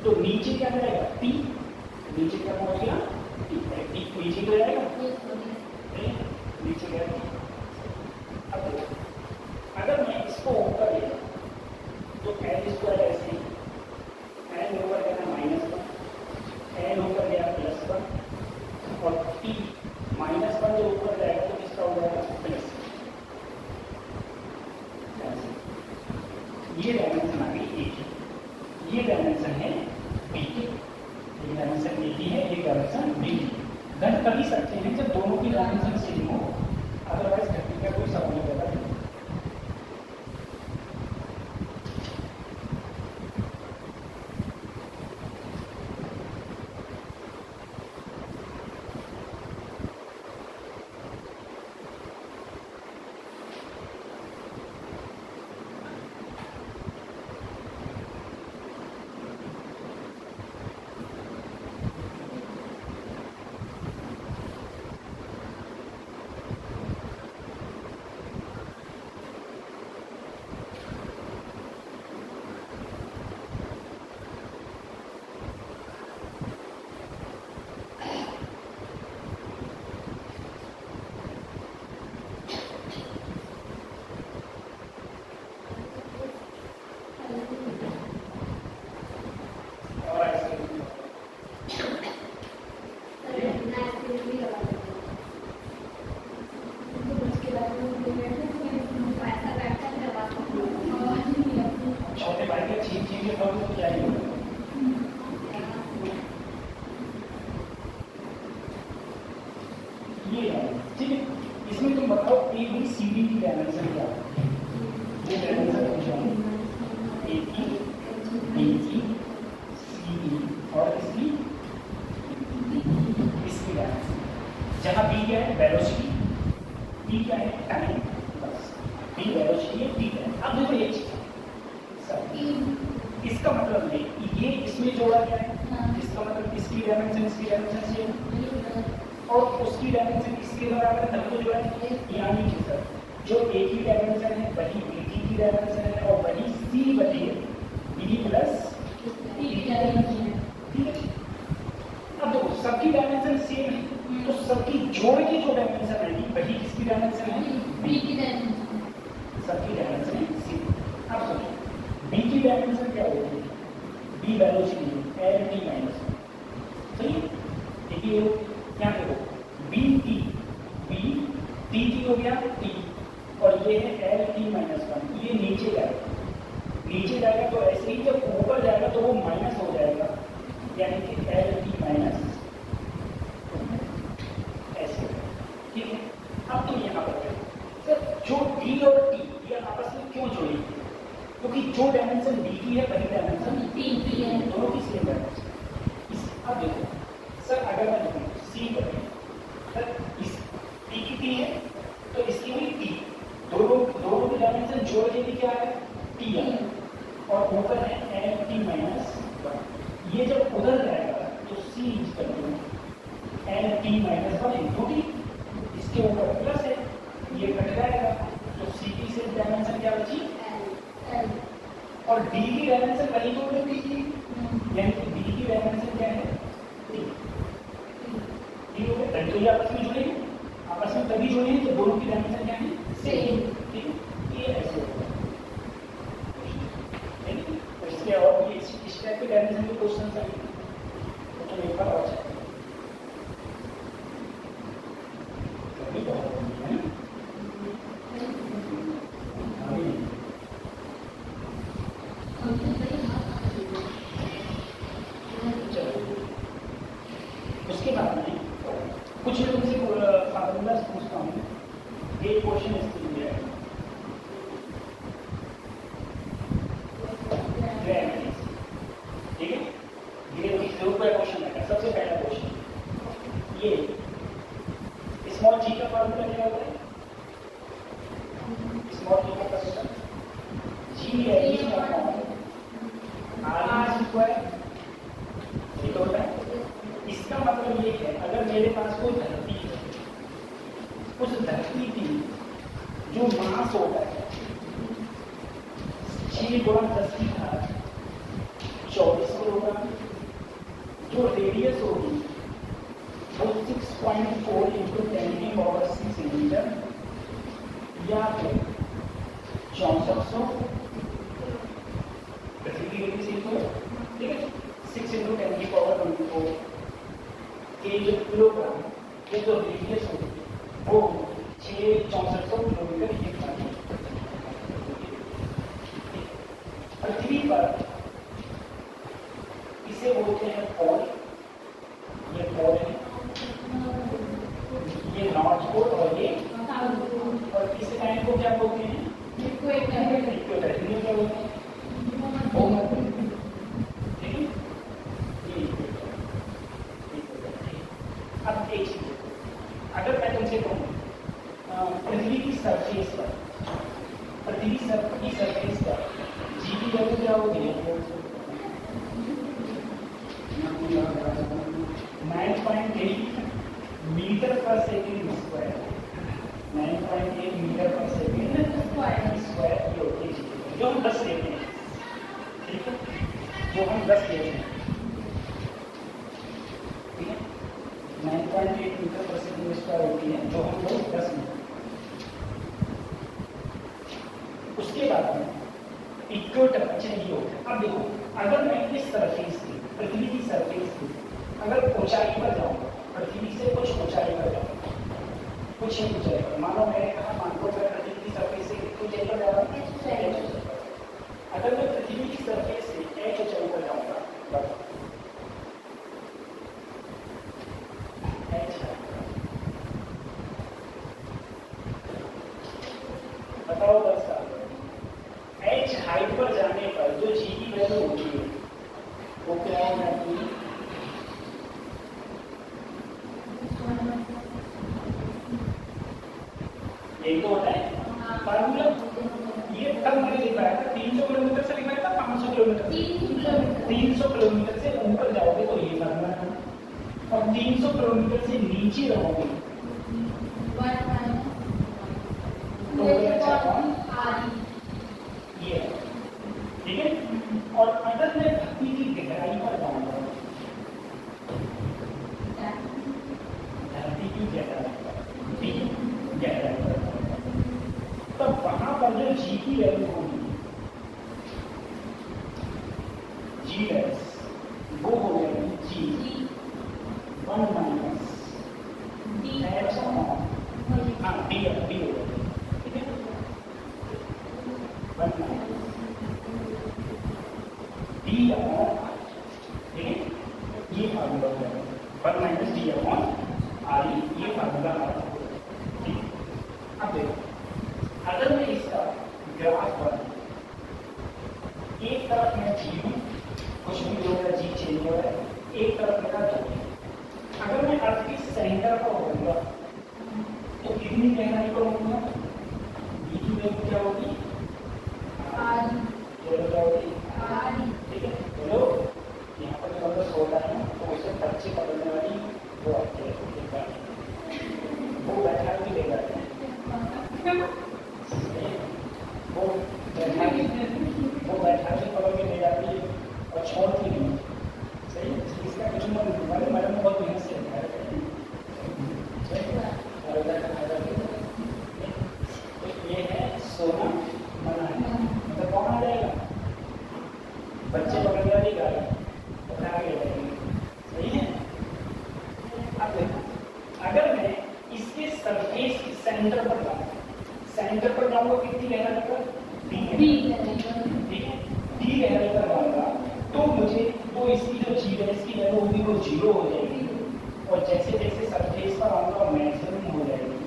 तो नीचे क्या रहेगा टी, नीचे क्या पहुंच गया टी, नीचे तो जाएगा नीचे गया। अब देखो अगर मैं इसको ऊपर ले तो एल स्क्वायर ऐसे एल ऊपर गया -1, एल ऊपर गया +1 और टी -1 जो ऊपर जाएगा तो किसका हो जाएगा प्लस। ये डायमेंशन आ गई ए की, ये डायमेंशन है बी की, ये डायमेंशन ए की है, ये डायमेंशन बी की। घट तभी सकते हैं जब दोनों की डायमेंशन सेम हो, अदरवाइज घटने का कोई सवाल नहीं पैदा नहीं। छोटे भाई के छीन छीन के खाओ तो क्या ही होगा। ये है ठीक है। इसमें तुम बताओ ए बी सी डी की डायमेंशन क्या है, ये डायमेंशन पूछा ए की बी की सी डी और इसकी डायमेंशन। जहाँ बी क्या है वेलोसिटी, बी क्या है टाइम, बस बी वेलोसिटी है टी टाइम। अब देखो ये चीज इसका मतलब नहीं ये इसमें जोड़ा गया है, इसका मतलब इसकी डायमेंशन सेम और उसकी डायमेंशन इसके बराबर है, तब तो जोड़ा है। यानी कि सर जो ए की डायमेंशन है वही बी की डायमेंशन है और वही सी बटे बी प्लस टी की डायमेंशन है, ठीक है। अब देखो सबकी डायमेंशन सेम है तो सबकी जोड़ की जो डायमेंशन है वही किसकी डायमेंशन है बी की डायमेंशन, सबकी डायमेंशन है सेम। अब सोचो बी की डायमेंशन क्या होगी, B velocity L T minus, सही है। देखिए क्या देखो बी टी टी हो गया टी और ये है एल टी माइनस 1, ये नीचे जाएगा तो ऐसे ही जब ऊपर जाएगा तो वो माइनस हो जाएगा, यानी कि एल टी माइनस ऐसे, ठीक है। अब तुम यहाँ पर सर जो बी और टी ये आपस में क्यों जोड़ी, क्योंकि जो डायमेंशन बी की है वही डायमेंशन टी की है, दोनों की सेम डायमेंशन। अब देखो सर अगर मैं लिखूं सी बटे सर इस टी की टी है तो इसकी भी टी, दोनों की डायमेंशन जोड़ के भी क्या है टी है और ऊपर है एल टी माइनस 1। ये जब उधर जाएगा तो C L T minus 1 into T, इसके ऊपर प्लस है, ये कट जाएगा तो सी की सिर्फ डायमेंशन क्या बची बी की डायमेंशन वही बोल रहे बी की, यानी कि बी की डायमेंशन क्या है? 3 हो गया। तो ये आपस में जुड़े, आपस में तभी जुड़े हैं तो दोनों की डायमेंशन क्या है? सेम। ठीक है, ये ऐसे होगा। तो इसके और भी इस टाइप के डायमेंशन के क्वेश्चन आएंगे तो एक बार और चेक उसके बाद में कुछ लोगों से फार्मूला पूछता हूँ। एक क्वेश्चन इसके लिए है, ठीक है, ये जरूर कोई क्वेश्चन है। सबसे पहला क्वेश्चन ये स्मॉल जी का फार्मूला क्या होता है? स्मॉल जी का फार्मूला जी है आर स्क्वायर, ठीक होता है। इसका मतलब ये है अगर मेरे पास कोई धरती है, उस धरती की जो मास होता है 6 × 10⁻24 किलोग्राम, जो रेडियस होगी वो 6.4 × 10⁻6 सेंटीमीटर या फिर 6400 पृथ्वी की रेडियस ठीक है 6 × 10⁻24 के जो किलोग्राम ये जो रेडियस होगी वो 6400 किलोमीटर एक बार पृथ्वी पर इसे बोलते हैं पोल, ये पोल है, ये नॉर्थ पोल और ये और इस लाइन को क्या बोलते हैं? इक्वेटर। इक्वेटर क्या बोलते हैं? भूमध्य। ठीक है, ये इक्वेटर। अब एक चीज अगर मैं तुमसे कहूँ पृथ्वी की सरफेस पर, पृथ्वी की सरफेस पर जी की वैल्यू क्या होगी? 9.8 मीटर पर सेकेंड स्क्वायर, 9.8 मीटर पर सेकेंड स्क्वायर ये होती है जो हम 10 लेते हैं। ठीक है, जो हम 10 लेते हैं, ठीक है, 9.8 मीटर पर सेकेंड स्क्वायर होती है जो हम लोग 10 लेते हैं। उसके बाद में इक्वेटर, अच्छा ये हो गया। अब देखो अगर मैं इस सरफेस की, पृथ्वी की सरफेस की अगर ऊंचाई पर जाऊंगा, पृथ्वी से कुछ ऊंचाई पर जाऊंगा, कुछ ही ऊंचाई पर, मानो मैंने कहा मान लो मैं पृथ्वी की सरफेस से कितनी ऊंचाई पर जा रहा हूँ? अगर मैं पृथ्वी की सरफेस से h ऊंचाई पर जाऊंगा बताओ बस h हाइट पर जाने पर जो जी की वैल्यू होती है वो क्या हो जाती है? यही तो होता है फार्मूला। ये तब मैंने लिखवाया था 300 किलोमीटर से लिखवाया था 500 किलोमीटर, 300 किलोमीटर से ऊपर जाओगे तो ये फार्मूला है, और 300 किलोमीटर से नीचे रहोगे तो ये है। ठीक है, और अगर मैं धरती की गहराई पर जाऊंगा, धरती की गहराई पर तब वहां पर जो जी की वैल्यू होगी, जी डैश वो हो जाएगी जी 1 - h हाँ डी हो जाएगी। ठीक है, 1 - डी अपॉन, ठीक है, ये फार्मूला हो जाएगा 1 - डी अपॉन आर, ये फार्मूला हमारा। अब देखो अगर मैं इसका ग्राफ पर एक तरफ मैं जी हूं, कुछ भी जो मेरा जी चेंज हो रहा है, एक तरफ मेरा दो है। अगर मैं अर्थ के सेंटर पर होऊंगा तो कितनी गहराई पर होऊंगा? बी की वैल्यू क्या होगी? क्या होगी? ठीक है, चलो यहाँ पर जो हमने सोचा है तो उसे बच्चे पकड़ने वाली वो आती है, वो बैठा भी ले जाते हैं, वो बैठा के पकड़ और छोड़ती नहीं। सही, इसका कुछ मत निकाले, मैडम बहुत मेहनत से है। तो ये है सोना मना है, मतलब कौन आ जाएगा? बच्चे पकड़ लिया नहीं गाया तो आगे जाएंगे। सही है। अब देखो, अगर मैं इसके सरफेस के सेंटर पर जाऊँ, सेंटर पर जाऊँगा कितनी गहराई पर? डी है, डी गहराई पर जाऊँगा तो मुझे तो इसकी जो जीरो है इसकी वैल्यू होगी वो जीरो हो जाएगी, और जैसे जैसे सरफेस पर आऊँगा मैक्सिमम हो जाएगी,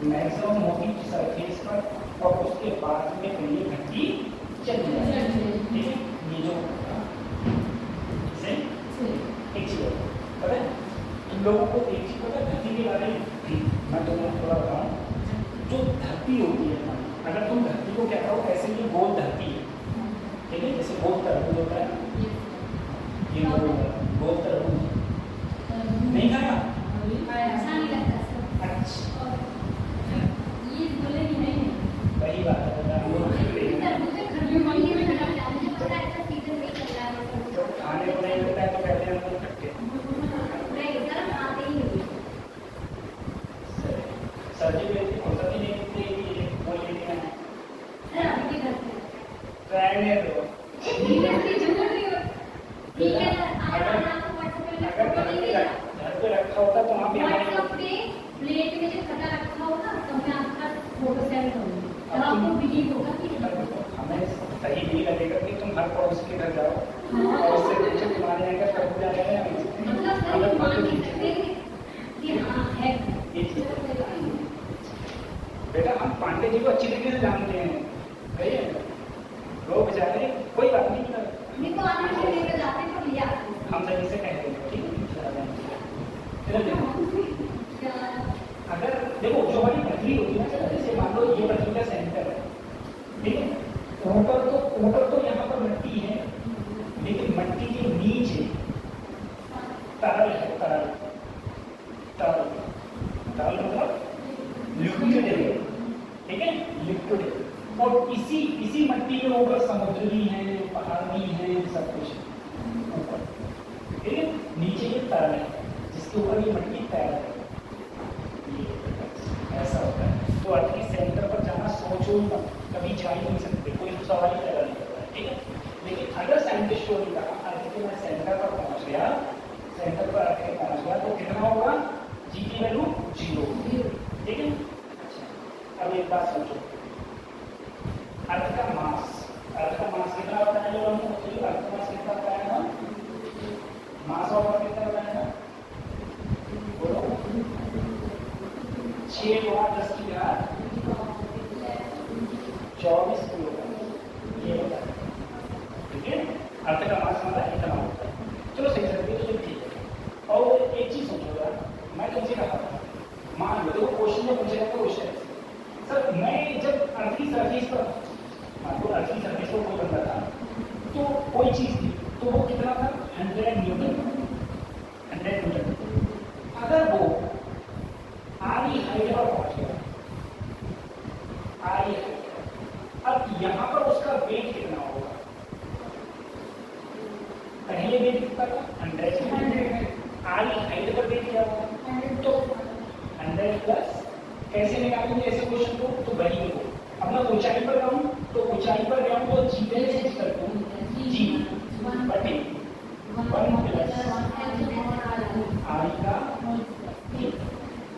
मैक्सिमम होगी सरफेस पर, और उसके बाद में फिर ये घटी चली जाएगी। ठीक है, ये जो एक चीज पता है तुम लोगों को, एक चीज पता है धरती के बारे में? मैं तुम्हें थोड़ा बताऊँ। जो धरती होती है, अगर तुम धरती को क्या करो, ऐसे ये गोल धरती है, ठीक है, जैसे गोल तरबूज होता है, ये गोल तरबूज नहीं खाया? अच्छा नहीं लगता। अच्छा, ये बोले कि नहीं, वही बात है, खाने को नहीं मिलता है तो कहते हैं हम खट्टे। सर्दी में फुर्सत ही नहीं मिलती कि ये बोल लेना है। रहने दो। घर पे रखा होता तो वहाँ भी प्लेट में जो खटा रखा होगा तो मैं आपका फोटो सेंड करूँगी, तब आपको बिलीव होगा कि हमें सही नहीं लगेगा कि तुम हर पड़ोसी के घर जाओ और उससे पूछो तुम्हारे यहाँ का तरबूज आ जाएगा, मतलब मान सकते कि हाँ है। बेटा हम पांडे जी को अच्छी तरीके से जानते हैं, सही है, लोग बेचारे कोई बात नहीं, नहीं तो आने से लेकर जाते तो लिया हम सही से कह देंगे। ठीक है, अगर देखो जो हमारी पृथ्वी होती है ना, जैसे मान लो ये पृथ्वी का सेंटर है, ठीक है, ऊपर तो यहाँ पर मिट्टी है, लेकिन मिट्टी के नीचे तरल है, तरल मतलब लिक्विड है, ठीक है, लिक्विड। और इसी मिट्टी के ऊपर समुद्र भी है, पहाड़ भी है, सब कुछ ऊपर, ठीक है, नीचे ये तरल है जिसके ऊपर ये मिट्टी तैर है, ऐसा होता है। तो अर्थ के सेंटर पर जाना सोचो मत, कभी जा ही नहीं सकते, कोई सवाल ही पैदा नहीं करता है। ठीक है, लेकिन अगर साइंटिस्ट को भी कहा अर्थ के मैं सेंटर पर पहुंच गया, सेंटर पर अर्थ के पहुंच गया तो कितना होगा? जी की वैल्यू 0। ठीक है, अच्छा अब एक बात सोचो, अर्थ का मास कितना होता है? जो हमने सोचा अर्थ का मास कितना होता है ना, मास और कितना होता है ना, बोलो 6 × 10 की घात 24 किलोग्राम, ये होता है। ठीक है, अर्थ का मास मतलब इतना होता है। चलो सही सकते तो ठीक है। और एक चीज सोचोगा, मैं तुमसे कहा था, मान लो क्वेश्चन में पूछेगा तो क्वेश्चन सर मैं जब अर्थ की सरफेस पर, मान लो अर्थ की सरफेस पर कोई बंदा था तो कोई चीज थी, तो वो कितना था? 100 न्यूटन। अगर वो आधी हाइट पर पहुंच गया, आधी हाइट, अब यहां पर उसका वेट कितना होगा? पहले वेट कितना था? 100। आधी हाइट पर वेट क्या होगा? तो 100 प्लस कैसे निकालेंगे ऐसे क्वेश्चन को? तो वही देखो, अब मैं ऊंचाई पर जाऊं तो ऊंचाई पर जाऊं तो जी पे चेंज करता हूं, जी बटे 1 प्लस आई का।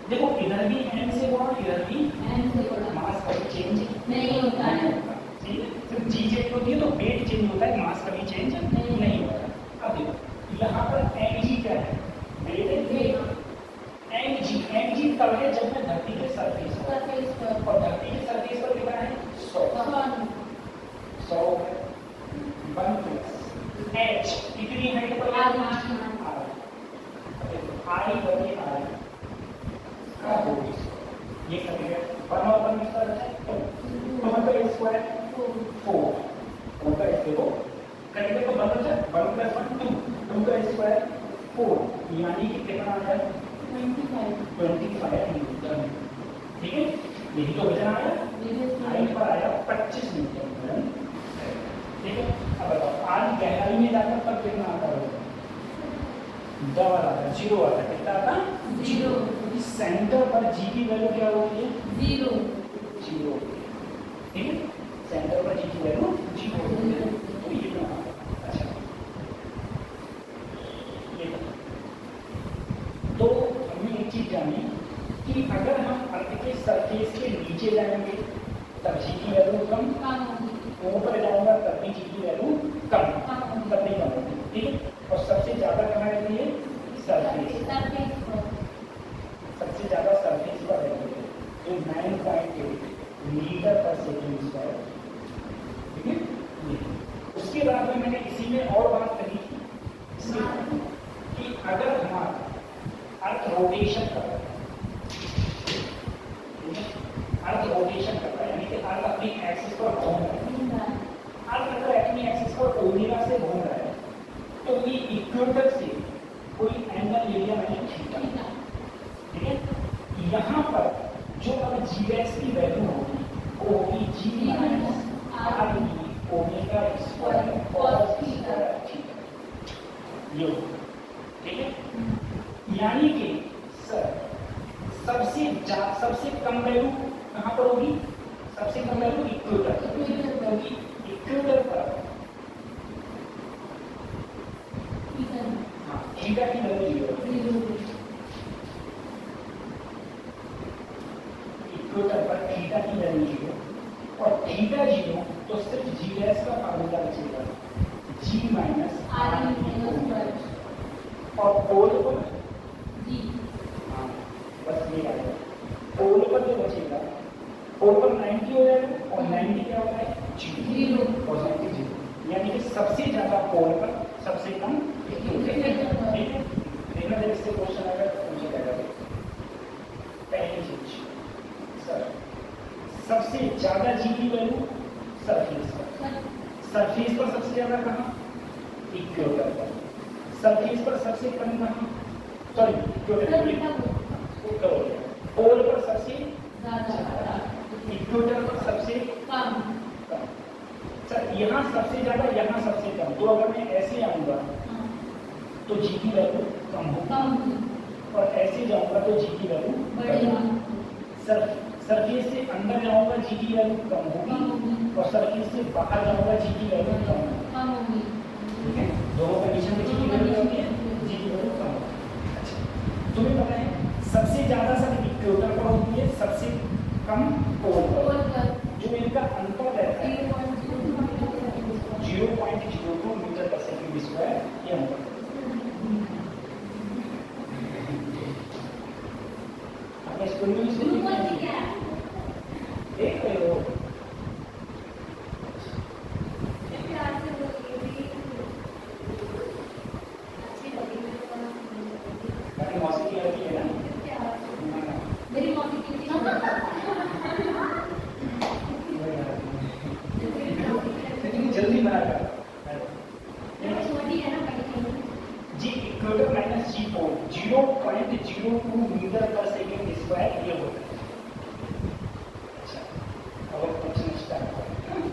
देखो इधर भी एम से गुणा, इधर भी मास कभी चेंज नहीं होता है। ठीक है, सिर्फ जी चेंज होती है तो वेट चेंज होता है, मास कभी चेंज नहीं होता। अब देखो यहाँ पर एम जी क्या है? वेट है। एम जी तब है जब मैं धरती के सरफेस पर, और धरती के सरफेस पर कितना है? 100 1 प्लस एच कितनी हाइट पर? आई बटे आई का होगी, ये करेंगे 1 और 1 कितना रहता है? 2 का स्क्वायर 4, 4 का देखो करेंगे तो 1 बचा, 1 प्लस 1 2 का स्क्वायर 4, यानी कि कितना आ जाए? 25 न्यूटन। ठीक है, यही तो वजन आया, हाइट पर आया 25 न्यूटन। ठीक है, अब बताओ आज गहराई में जाकर डबल आता, जीरो आता, कितना आता? जीरो। क्योंकि सेंटर पर जी की वैल्यू क्या होती है? जीरो। जीरो। ठीक है, सेंटर पर जी की वैल्यू जीरो होती है, तो ये बना। अच्छा, ये तो हमने एक चीज जानी कि अगर हम अर्थ के सरफेस के नीचे जाएंगे तब जी की वैल्यू कम, ऊपर जाऊंगा तब भी जी की वैल्यू कम, तब भी कम होगी। ठीक है, और सबसे ज्यादा कहाँ रहती है? सरफेस। सबसे ज्यादा सरफेस पर रहती है, जो 9.8 मीटर पर सेकेंड स्क्वायर। ठीक है, ये उसके बाद में मैंने इसी में और बात करी इसके कि अगर हमारा अर्थ रोटेशन कर रहा है, अर्थ रोटेशन कर रहा है, यानी कि अर्थ अपनी एक्सिस पर घूम रहा है, अर्थ अगर अपनी एक्सिस पर ओमेगा से घूम रहा है तो ये इक्वेटर से कोई एंगल ले लिया मैंने थीटा। ठीक है, यहाँ पर जो अब जी एक्स की वैल्यू होगी वो होगी G minus R omega square cos square theta, ये होगा। ठीक है, यानी कि सर सबसे कम वैल्यू कहाँ पर होगी? सबसे कम वैल्यू इक्वेटर, क्योंकि इक्वेटर पर थीटा की वैल्यू जीरो, इक्वेटर पर थीटा की वैल्यू जीरो, और थीटा जीरो तो सिर्फ जी एस का फार्मूला बचेगा, जी माइनस आर, और पोल पर जी, हाँ बस ये आएगा। पोल पर जो बचेगा, पोल पर 90 हो जाएगा, और 90 क्या होता है? जीरो, पॉजिटिव जीरो, यानी कि सबसे ज्यादा पोल पर, सबसे कम इक्वेटर। ठीक है, देखना जब इससे क्वेश्चन आएगा तो मुझे क्या करें। पहली चीज सर, सबसे ज्यादा जी की वैल्यू सरफेस पर, सरफेस पर सबसे ज्यादा कहाँ? इक्वेटर पर। सरफेस पर सबसे कम कहाँ? सॉरी इक्वेटर, पोल पर सबसे ज्यादा, इक्वेटर पर सबसे कम। सर यहाँ सबसे ज्यादा, यहाँ सबसे कम, तो अगर मैं ऐसे आऊंगा तो जी की वैल्यू कम होगी, और ऐसे जाऊंगा तो जी की वैल्यू बढ़ेगी। सरफेस से अंदर जाऊंगा जी की वैल्यू कम होगी, और सरफेस से बाहर जाऊंगा जी की वैल्यू कम होगी। ठीक है, दोनों कंडीशन में जी की वैल्यू होगी, जी की वैल्यू कम होगी। अच्छा, तुम्हें पता है सबसे ज्यादा सर इक्वेटर पर होती है, सबसे कम पोल पर, जो इनका अंतर रहता है 0.02 मीटर पर सेकेंड स्क्वायर, ये अंतर। आपने स्कूल में देख रहे हो? मौसी की लड़की है ना, मेरी मौसी की जल्दी बना कर जी, इक्वेटर माइनस जी पोल 0.02 मीटर पर सेकेंड स्क्वायर, ये होता है। अच्छा, अब क्वेश्चन स्टार्ट करें।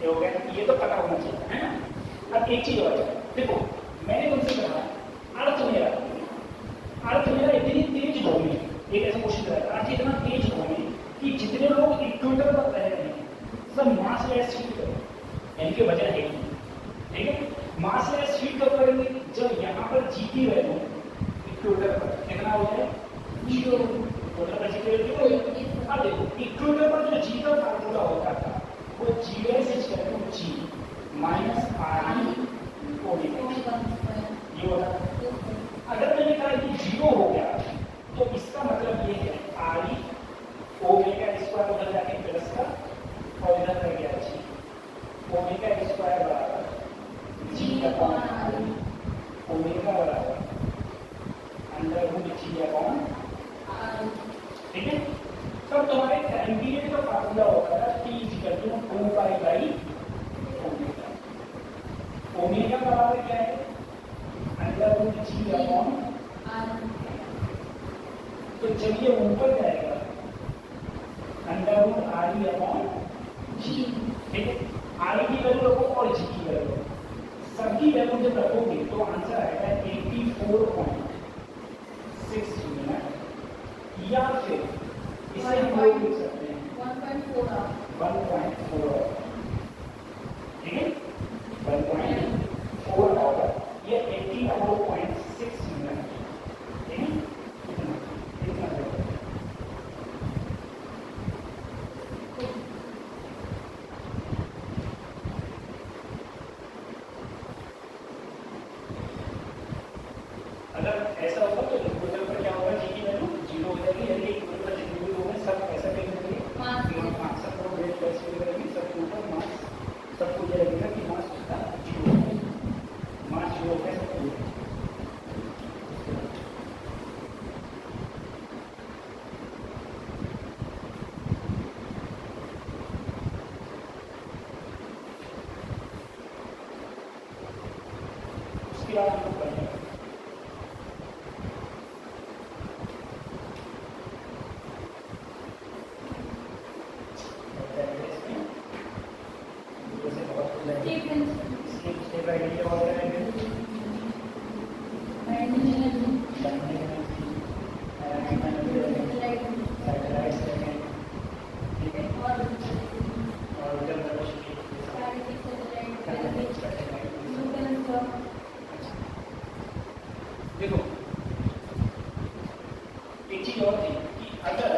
ये हो गया, ये तो पता होना चाहिए है ना। अब एक चीज और देखो, मैंने तुमसे कहा अर्थ मेरा इतनी तेज घूमे, एक ऐसा क्वेश्चन रहता है, अर्थ इतना तेज घूमे कि जितने लोग इक्वेटर पर रह रहे हैं सब मास लेस हीट करें, यानी कि वजन है नहीं। ठीक है, मास लेस हीट कब करेंगे? जब यहाँ पर जी की वैल्यू इक्वेटर पर कितना हो जाए? जीरो। इक्वेटर पर जी की वैल्यू, अब देखो इक्वेटर पर जो जी का फार्मूला होता था वो G S equal G minus R omega, ये होता है। अगर मैंने कहा कि जीरो हो गया तो इसका मतलब ये है आर ओमेगा स्क्वायर उधर जाके प्लस का, और इधर रह गया जी, ओमेगा स्क्वायर बराबर जी अपॉन आर, ओमेगा बराबर under root G upon R. ठीक है, तब तुम्हारे टाइम पीरियड का फार्मूला होता है T equal to 2 pi by omega. Omega बराबर क्या है? Under root G upon R. तो जब ये ऊपर जाएगा under root R E upon G. ठीक है, आर की वैल्यू रखो और जी की वैल्यू, सबकी वैल्यू जब रखोगे तो आंसर आएगा 84.6 मिनट, या फिर इसे हम लोग लिख सकते हैं 1.4 आवर। 1.4 आवर, ठीक है, 1.4 आवर, ये 84.6 मिनट, ठीक है, इतना इतना अगर ऐसा होगा तो इक्वेशन पर क्या होगा, जी की वैल्यू 0 हो जाएगी, यानी इक्वेशन पर जितने भी लोग हैं सब ऐसा करेंगे, मास सबको वेट प्लस करेंगे, सबके ऊपर मास, सबको ये लगेगा कि मास उसका 0 है, मास 0 है सबको। उसके बाद हम लोग पढ़ेंगे देखो एक चीज और थी कि अगर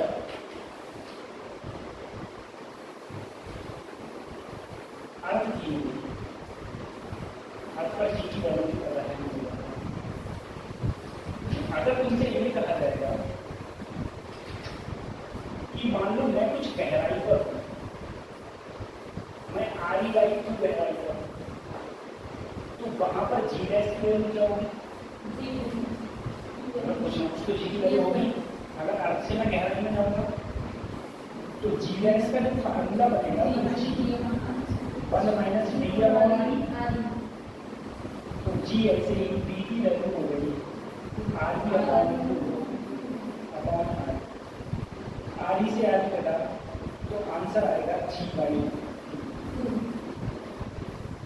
अर्थ की अर्थ पर जी की वैल्यू कर रहा है, अगर तुमसे ये कहा जाएगा कि मान लो मैं कुछ गहराई पर हूं, मैं आरी वाली की गहराई पर हूं, तो वहां पर जी डैश की वैल्यू क्या होगी, अगर कुछ ना कुछ तो जी की वैल्यू होगी। अगर अर्थ से मैं गहराई में जाऊंगा तो जी डैश का जो फार्मूला बनेगा वो 1 माइनस डी अपॉन, तो जी ऐसे ही बी की वैल्यू हो गई आर की अपॉन आर ई से आर कटा तो आंसर आएगा जी बाई,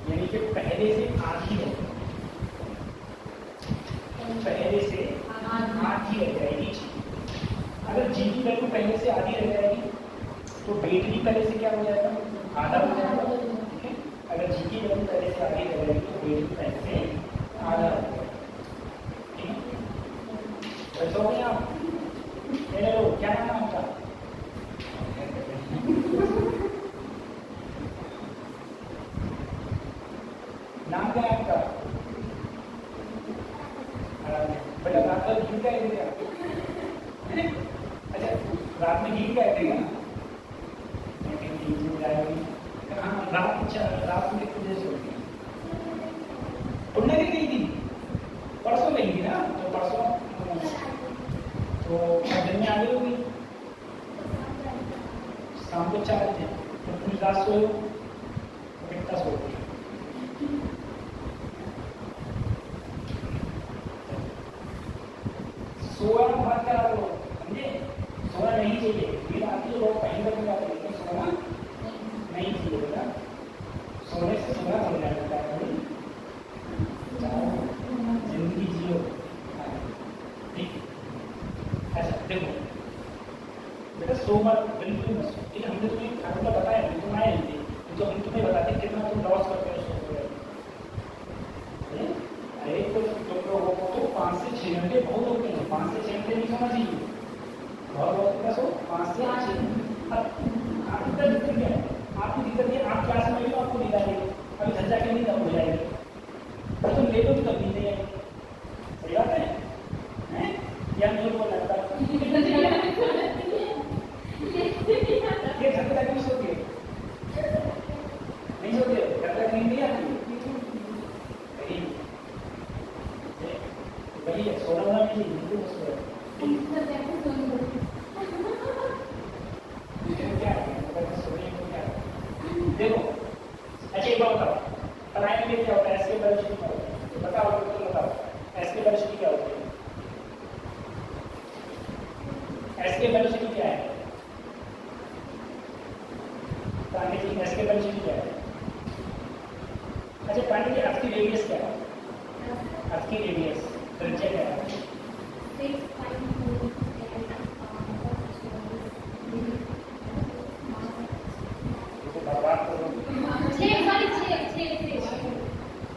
यानी कि पहले से आधी है, पहले से आधी रह जाएगी जी। अगर जी की वैल्यू पहले से आधी रह जाएगी तो वेट भी पहले से क्या हो जाएगा, आधा हो जाएगा, ठीक है। अगर जी की वैल्यू पहले से आधी रह जाएगी तो वेट भी पहले से आधा हो जाएगा, ठीक है। वैसे हो गए आप, हेलो क्या नाम है आपका, नाम क्या है आपका, बेटा रात भर घी का है क्या, अच्छा रात में घी का है क्या, हाँ रात में कितने बजे सोती है, उड़ने भी गई थी, परसों गई थी ना, तो परसों तो दिन में आ गई होगी, शाम को 4 बजे, तो पूरी रात सोए हो, तो कितना सोती है, सोना मत करा लो, समझे, सोना नहीं चाहिए, नींद आती है लोग कहीं पर भी जाते हैं, लेकिन सोना नहीं चाहिए बेटा, सोने से सोना हो जाता है, जिंदगी जियो, ठीक। अच्छा देखो बेटा सो मत, बिल्कुल मत सो, ठीक है, हमने तुम्हें फार्मूला बताया नहीं, तुम आए नहीं, तो हम तुम्हें बताते कितना तुम लॉस करते हो सो गए, अरे तो तुम लोगों को तो 5 से 6 घंटे बहुत होते हैं, 5 से 6 घंटे नहीं सोना चाहिए, बहुत कितना सो 5 से 6। अब आपकी दिक्कत क्या है, आपकी दिक्कत ये आप क्लास में भी तो आपको नींद आएगी, अभी धज्जा के नींद हो जाएगी, तो तुम ले लो तो नींद नहीं आएगी, सही बात है, या मुझे बोल लगता है ये घर तक नहीं सोती है, नहीं सोती है, घर तक नींद नहीं आती, वही है सोना वाला नहीं बिल्कुल सो क्या है सोने को क्या है, देखो अच्छा एक बात बताओ, पढ़ाई में क्या होता है, एस के वेलोसिटी क्या होता है, बताओ तो बताओ, एस के वेलोसिटी क्या होती है, एस के वेलोसिटी क्या है, पानी की एस के वेलोसिटी क्या है, अच्छा पानी की अर्थ की रेडियस क्या है? अर्थ की रेडियस त्रिज्या क्या है? तो बर्बाद करो।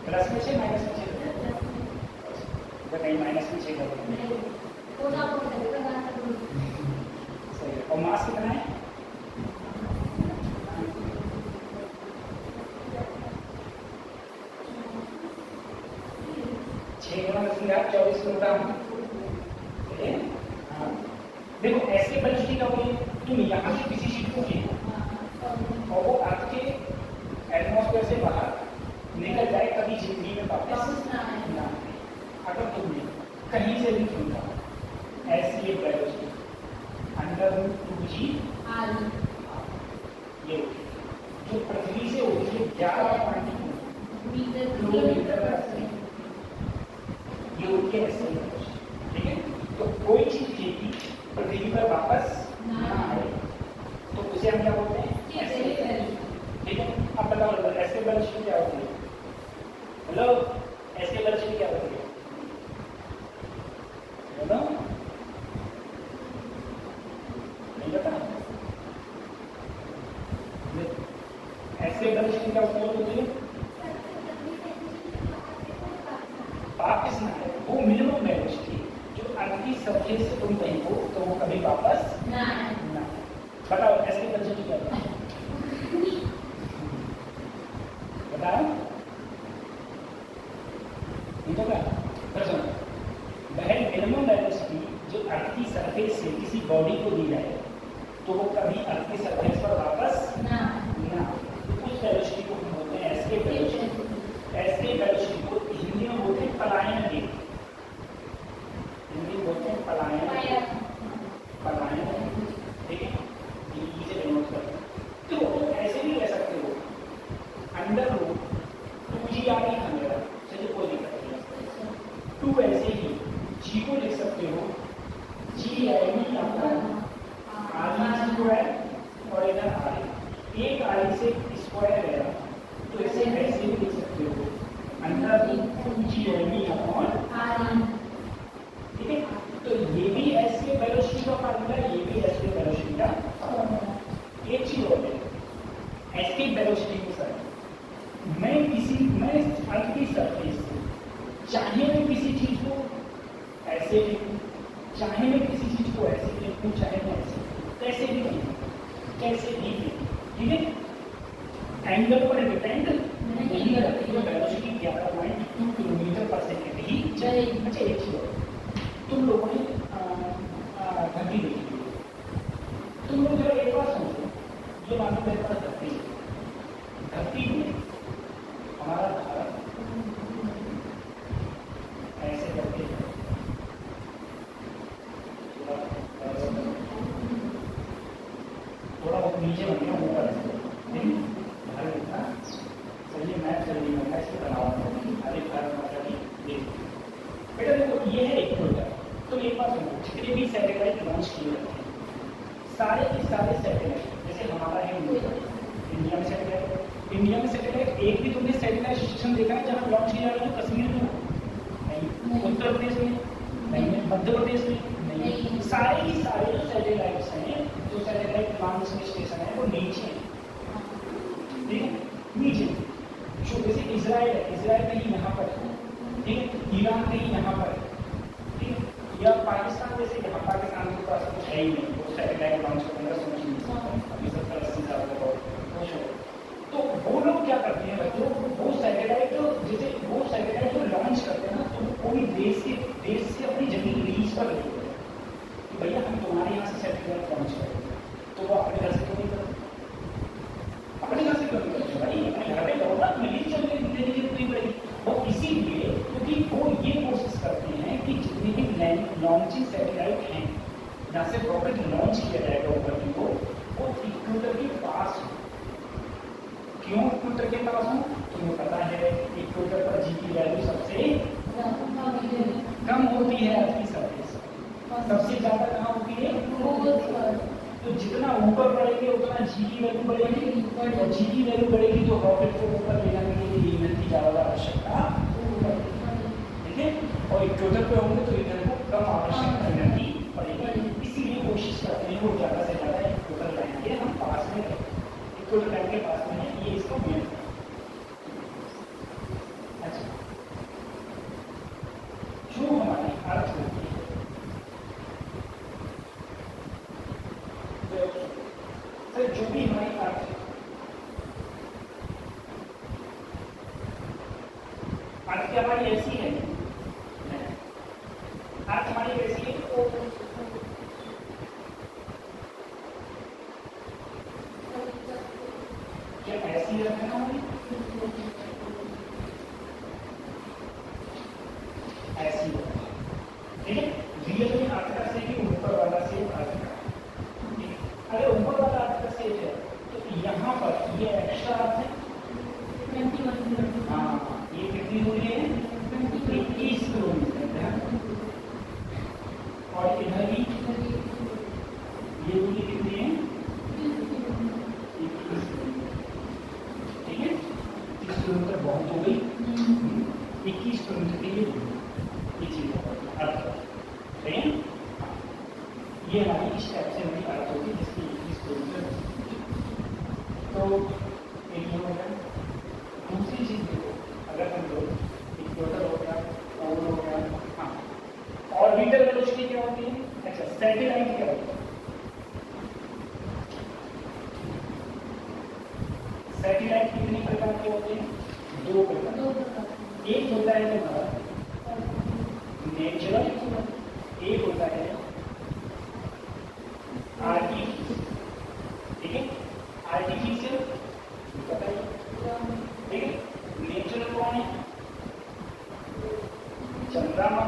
प्लस में 6 माइनस में 6 कहीं माइनस में 6 करो। सही है। और मास कितना है? 6 गुना 24 किलोग्राम। देखो ऐसे वेलोसिटी का होगी, तुम यहाँ से किसी चीज को फेंको और वो अर्थ के एटमॉस्फेयर से बाहर निकल जाए, कभी जिंदगी में वापस ना। अगर तुमने कहीं से भी फेंका ऐसी एक वेलोसिटी √2g ये जो पृथ्वी से होती है 11.2 किलोमीटर ये होती है ऐसे। ठीक है, तो कोई चीज फेंकी पृथ्वी पर वापस ना आए तो उसे हम क्या बोलते हैं? ऐसे। ठीक है, अब बताओ ऐसे वेलोसिटी क्या होती है? हेलो, ऐसे वेलोसिटी क्या होती है? हेलो, नहीं पता? ऐसे वेलोसिटी क्या होती है? वापस ना आए, वो मिनिमम वेलोसिटी जो अर्थ की सरफेस से तुम कहीं हो तो वो कभी वापस ना। बताओ ऐसे वेलोसिटी क्या होती है? बताओ नहीं तो क्या? वह मिनिमम वेलोसिटी जो अर्थ की सरफेस से किसी बॉडी को दी जाए तो वो कभी अर्थ की सरफेस पर वापस ना। उस वेलोसिटी को हम बोलते हैं एस्केप वेलोसिटी। एस्केप वेलोसिटी को हिंदी में बोलते हैं पलायन वेग। हिंदी में बोलते हैं पलायन। ठीक है, इसे डिनोट करते हैं। तो ऐसे भी कह सकते हो √2g आ रही है मेरा, चलिए कोई दिक्कत नहीं। 2 ऐसे ही g को लिख सकते हो g स्क्वायर और इधर आर एक आर से स्क्वायर है तो इसे ऐसे भी लिख सकते हो √2g ठीक है, तो ये भी ऐसे वेलोसिटी का फार्मूला, ये भी ऐसे वेलोसिटी का फार्मूला। एक चीज और है ऐसे वेलोसिटी के साथ मैं अर्थ की सरफेस से चाहे मैं किसी चीज को ऐसे लिखूं, चाहे मैं किसी चीज को ऐसे लिखूं, चाहे मैं ऐसे भी लिखूं, कैसे भी लिखूं। ठीक है, एंगल पर डिपेंड नहीं करती है, वेलोसिटी 11.2 किलोमीटर पर सेकेंड ही चलेगी। अच्छा एक चीज तुम लोगों ने धरती देखी, तुम लोग जरा एक बार समझो, जो मानो मेरे पास धरती में हमारा भारत ऐसे करके थोड़ा बहुत नीचे बन गया, ऊपर नहीं भारत इतना सही मैप चल रही है, इसको बनाओ अरे भारत मतलब बेटा देखो ये है इक्वेटर। तो एक बात सुनो, जितने भी सैटेलाइट लॉन्च किए जाते हैं सारे के सारे सैटेलाइट, जैसे हमारा है इंडिया में सैटेलाइट एक भी तुमने सैटेलाइट स्टेशन देखा है जहाँ लॉन्च किया जा रहा है? कश्मीर में नहीं, उत्तर प्रदेश में नहीं, मध्य प्रदेश में नहीं, सारे ही सारे जो सैटेलाइट्स हैं, जो सैटेलाइट लॉन्च स्टेशन है वो नीचे है। ठीक है, नीचे जो जैसे इजराइल है, इजराइल कहीं यहाँ पर है, ठीक है, ईरान कहीं यहाँ पर है, ठीक है, या पाकिस्तान जैसे यहाँ पाकिस्तान के पास कुछ है ही नहीं, वो सैटेलाइट लॉन्च कर 1580 साल का तो वो लोग क्या करते हैं बच्चों, वो सैटेलाइट जो लॉन्च करते हैं ना, तो कोई देश से अपनी जमीन लीज पर लेते हैं कि भैया हम तुम्हारे यहाँ से सैटेलाइट लॉन्च करेंगे, तो वो अपने घर से क्यों नहीं करते? अपने घर से क्यों नहीं करते भाई? अपने घर पे करो ना, तुम्हें लीज चल देने की जरूरत नहीं पड़ेगी। वो इसीलिए क्योंकि वो ये कोशिश करते हैं कि जितने भी लॉन्चिंग सैटेलाइट हैं जहाँ से रॉकेट लॉन्च किया जाएगा ऊपर की वो इक्वेटर के पास हो। क्यों इक्वेटर के पास हो? तुम्हें पता है इक्वेटर पर जी की वैल्यू सबसे कम होती है अर्थ की सरफेस, सबसे ज्यादा कहाँ होती है? तो जितना ऊपर बढ़ेंगे उतना जी की वैल्यू बढ़ेगी, और जी की वैल्यू बढ़ेगी तो रॉकेट को ऊपर ले जाने के लिए ईंधन की ज्यादा आवश्यकता इक्वेटर लाइन के पास में है, ये इसका मेन। अच्छा, जो हमारी अर्थ होती है, सर जो भी हमारी अर्थ है, अर्थ क्या हमारी ऐसी है, अर्थ हमारी कैसी है, क्या ऐसी अर्थ है हमारी, ऐसी है, ठीक है। रियल में अर्थ का सेट ही ऊपर वाला सेट अर्थ का, अगर ऊपर वाला अर्थ का सेट है तो यहाँ पर ये एक्स्ट्रा अर्थ है, हाँ, ये कितनी दूरी है, 21 किलोमीटर है, और इधर भी ये दूरी कितनी है, 21 किलोमीटर, ठीक है। 30 किलोमीटर बहुत हो गई, 21 किलोमीटर की ये चीज अर्थ, ठीक है। ये हमारी इस टाइप से हमारी अर्थ होगी जिसकी 21 किलोमीटर। तो एक ये हो गया। दूसरी चीज देखो, अगर हम लोग इक्वेटर हो गया, पोल हो गया, हाँ, ऑर्बिटल वेलोसिटी क्या होती है, अच्छा सैटेलाइट क्या होती है, सैटेलाइट कितने प्रकार के होते हैं, 2 प्रकार, एक होता है तुम्हारा नेचुरल, एक होता है आर्टिफिशियल, ठीक है। आर्टिफिशियल पता है, ठीक है। नेचुरल कौन है, चंद्रमा,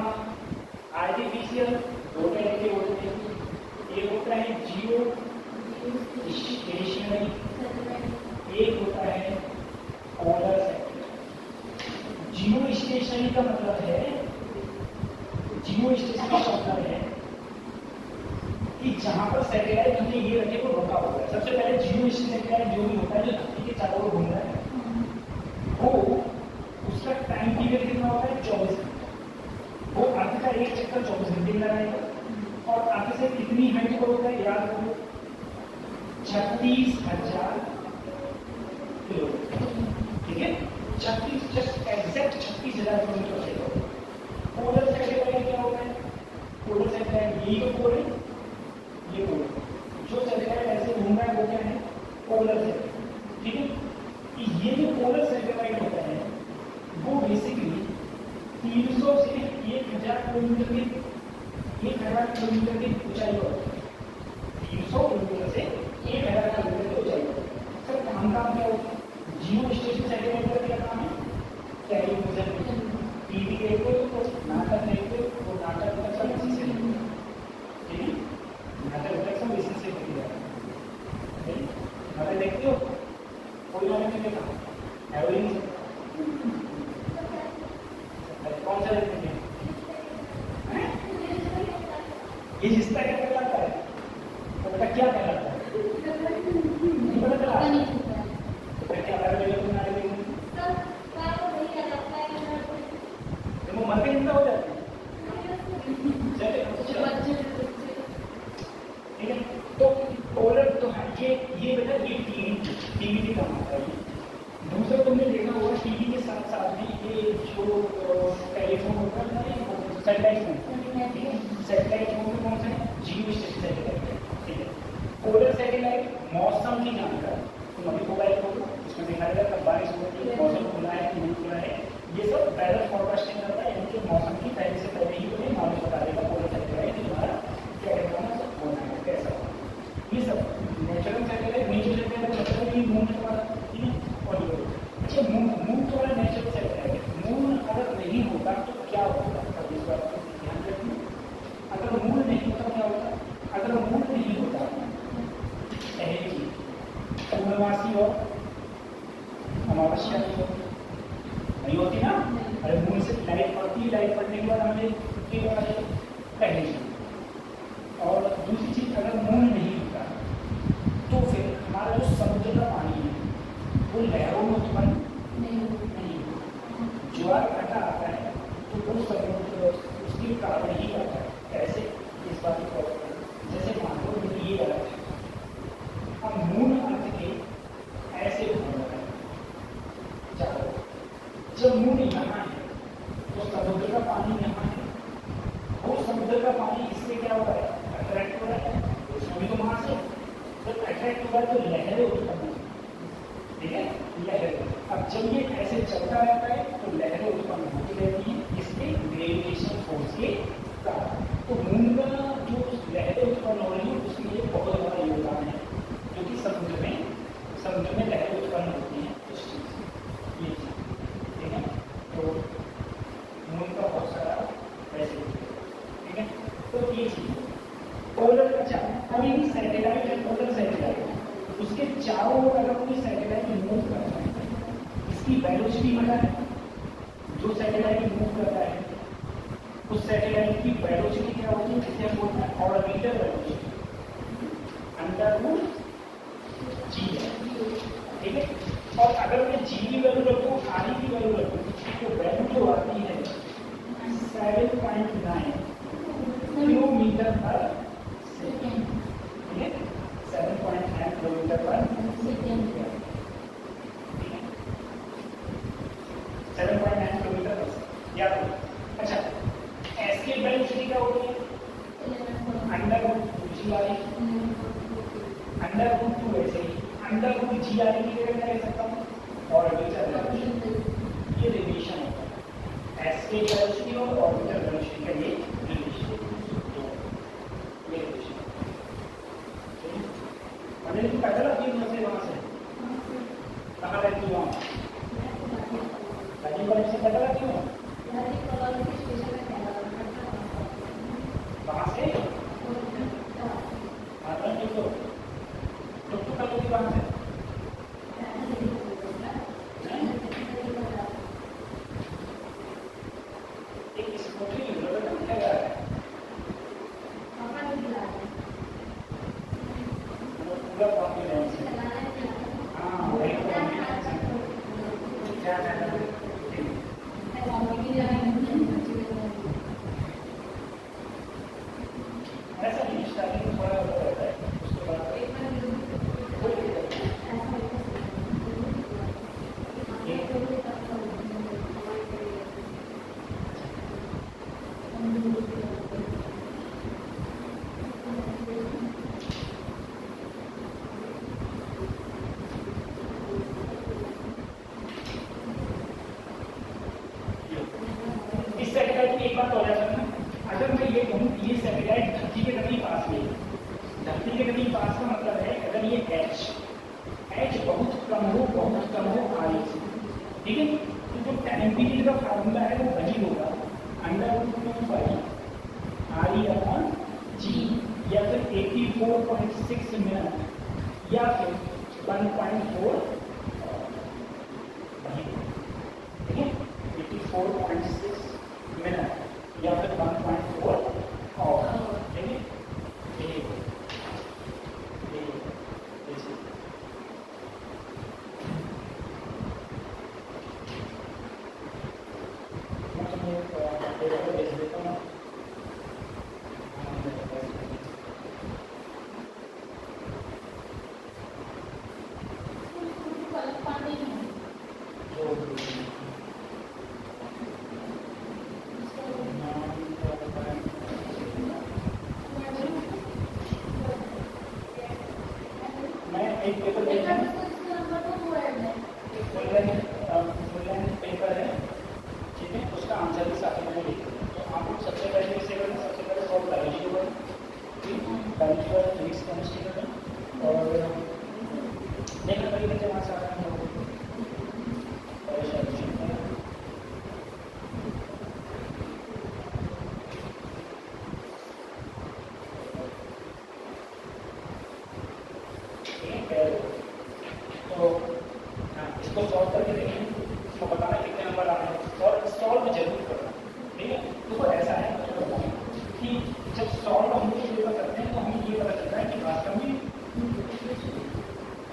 आर्टिफिशियल 2 तरह के होते हैं, एक होता है जियो स्टेशनरी, एक होता है पोलर सैटेलाइट। जियो स्टेशनरी का मतलब है, जियो स्टेशनरी का मतलब है कि जहां पर सैटेलाइट हमने ये रखे वो रुका हुआ है। सबसे पहले जियो सैटेलाइट जो भी होता है जो धरती के चारों ओर घूम रहा है, वो उसका टाइम पीरियड कितना होता है, 24 घंटे। वो अर्थ का एक चक्कर 24 घंटे में लगाएगा, और अर्थ से कितनी हाइट पर होता है, याद रखो 36,000 किलोमीटर, ठीक है। 36, जस्ट एग्जैक्ट 36,000 किलोमीटर से। पोलर सैटेलाइट क्या होता है, पोलर सैटेलाइट यही तो पोल है, ये पोल जो सैटेलाइट ऐसे घूम रहा है वो क्या है, पोलर सैटेलाइट, ठीक है। कि ये जो पोलर सैटेलाइट होता है वो बेसिकली 300 से 1000 किलोमीटर की 1000 किलोमीटर की ऊंचाई पर होता है, 300 किलोमीटर से 1000 किलोमीटर की ऊंचाई पर। सर काम क्या होता है, जियो स्टेशन सैटेलाइट का क्या काम है, टेलीविजन, टीवी देखते हो तो नाटक देखते हो तो नाटक का सब इसी से, ठीक है। नाटक तक सब इसी से देखी जाती है, नाटक देखते हो, कोई वाले ने देखा एवरिंग कौन सा देखते हैं, ये रिश्ता क्या कहलाता है, तो क्या कहलाता है, नहीं पता चला, तो क्या अलग अलग बना लेंगे, वो मर के जिंदा हो जाते हैं, ठीक है। तो पोलर तो है ये बेटा, ये टीवी के काम आता है। दूसरा तुमने देखा होगा टीवी के साथ साथ में ये जो टेलीफोन होता है ना, सैटेलाइट फोन, सैटेलाइट फोन में कौन सा है, जियो स्टेशन सैटेलाइट है, ठीक है। पोलर सैटेलाइट मौसम की जानकारी, तुम अभी मोबाइल खोलो उसमें दिखाएगा कब बारिश हो रही है, मौसम खुला है कि नहीं खुला है, ये सब वेदर फॉरकास्टिंग करता है, यानी कि मौसम की पहले से पहले ही तुम्हें नॉलेज बता देगा पोलर सैटेलाइट तुम्हारा क्या कहना है, सब होना है कैसा होगा, ये सब नेचुरल सैटेलाइट, नेचुरल सैटेलाइट मतलब ये मून तुम्हारा, ठीक है। और ये अच्छा मून तुम्हारा नेचुरल सैटेलाइट, मून अगर नहीं होता तो क्या होगा, अब इस बात को ध्यान रखना, अगर मून नहीं होता क्या होता, अगर मून नहीं होता पहली चीज पूर्णमासी और अमावस्या नहीं होती ना, अरे मून से लाइट पड़ती, लाइट पड़ने के बाद हमें छुट्टी हो जाती है, पहली चीज। और दूसरी चीज, अगर मून नहीं होता तो फिर हमारा जो समुद्र का पानी है वो लहरों में उत्पन्न नहीं, ज्वार घटा आता है तो वो समुद्र उसके कारण ही आता है। कैसे, इस बात को जैसे मान लो ये अर्थ है, अब मून अर्थ के जब मून यहाँ है तो समुद्र का पानी यहाँ है, वो समुद्र का पानी इससे क्या हो रहा है, अट्रैक्ट हो रहा है, उसमें भी तो वहां से जब अट्रैक्ट हुआ तो लहरें उत्पन्न होती हैं, ठीक है, लहरें। अब जब ये ऐसे चलता रहता है तो लहरें उत्पन्न होती रहती हैं इसके ग्रेविटेशन फोर्स के कारण। तो मून का जो लहरें उत्पन्न हो रही है उसके लिए बहुत बड़ा योगदान है, जो कि समुद्र में लहरें उत्पन्न होती हैं उस चीज से, ये चीज, ठीक है। तो मून का बहुत सारा वैसे, ठीक है। तो ये चीज पोलर का चार्ट, अब ये सैटेलाइट है, पोलर सैटेलाइट, उसके चारों ओर अगर कोई सैटेलाइट मूव कर रहा है, इसकी वेलोसिटी पता है, जो सैटेलाइट मूव कर रहा है उस सैटेलाइट की वेलोसिटी क्या होती है, जिसे हम बोलते हैं ऑर्बिटर वेलोसिटी, अंडररूट जी है, ठीक है। और अगर मैं जी की वैल्यू रखूँ, आर की वैल्यू रखूँ, तो वैल्यू जो आती है 7.9 किलोमीटर पर सेकेंड, ठीक है, 7.9 किलोमीटर पर सेकेंड, ठीक है, 7.9 किलोमीटर पर सेकेंड, याद रखो। अच्छा, एस्केप वेलोसिटी क्या होती है, अंडररूट जी वाली, अंडररूट 2 ऐसे ही, अंडररूट जी आने की जगह क्या कह सकता हूँ, ऑर्बिटर वेलोसिटी, ये रिलेशन होता है एस्केप वेलोसिटी और ऑर्बिटर वेलोसिटी का, ये रिलेशन, ये रिलेशन। मैंने तो पैदल आती है वहाँ से, कहाँ रहती हूँ, राजीव कॉलेज से पैदल आती हूँ, कहाँ से, तो कल होगी वहाँ से, एक स्कूटी है, पूरा कॉन्फिडेंस, हाँ वही ऐसा नहीं, स्टार्टिंग थोड़ा रहता है, उसके बाद इस सैटेलाइट की एक बात हो जाता है ना, अगर मैं ये कहूँ ये सैटेलाइट धरती के करीब पास में, धरती के करीब पास का मतलब है अगर ये एच बहुत कम हो आर, ठीक है, तो जो टाइम पीरियड का फार्मूला है वो वही होगा, अंडररूट आर अपॉन जी, या फिर 84.6 मिनट, या फिर 1.4, ठीक है, 84.6 मिनट, या फिर 1.4 आवर, ठीक है, एक पेपर पेपर है, ठीक है, उसका आंसर भी साथ में लिख, तो आप लोग सबसे पहले इसे करें, सबसे पहले सॉल्व बायोलॉजी को करें, बायोलॉजी का फिजिक्स केमिस्ट्री करें, और देखना पड़ेगा बच्चे वहाँ से आ रहे हैं तो इसको सॉल्व करके देखेंगे, इसको बताना कितने नंबर आ रहे हैं, और सॉल्व जरूर करना, ठीक है। तो ऐसा है कि जब सॉल्व हम लोग पेपर करते हैं तो हमें ये पता चलता है कि वास्तव में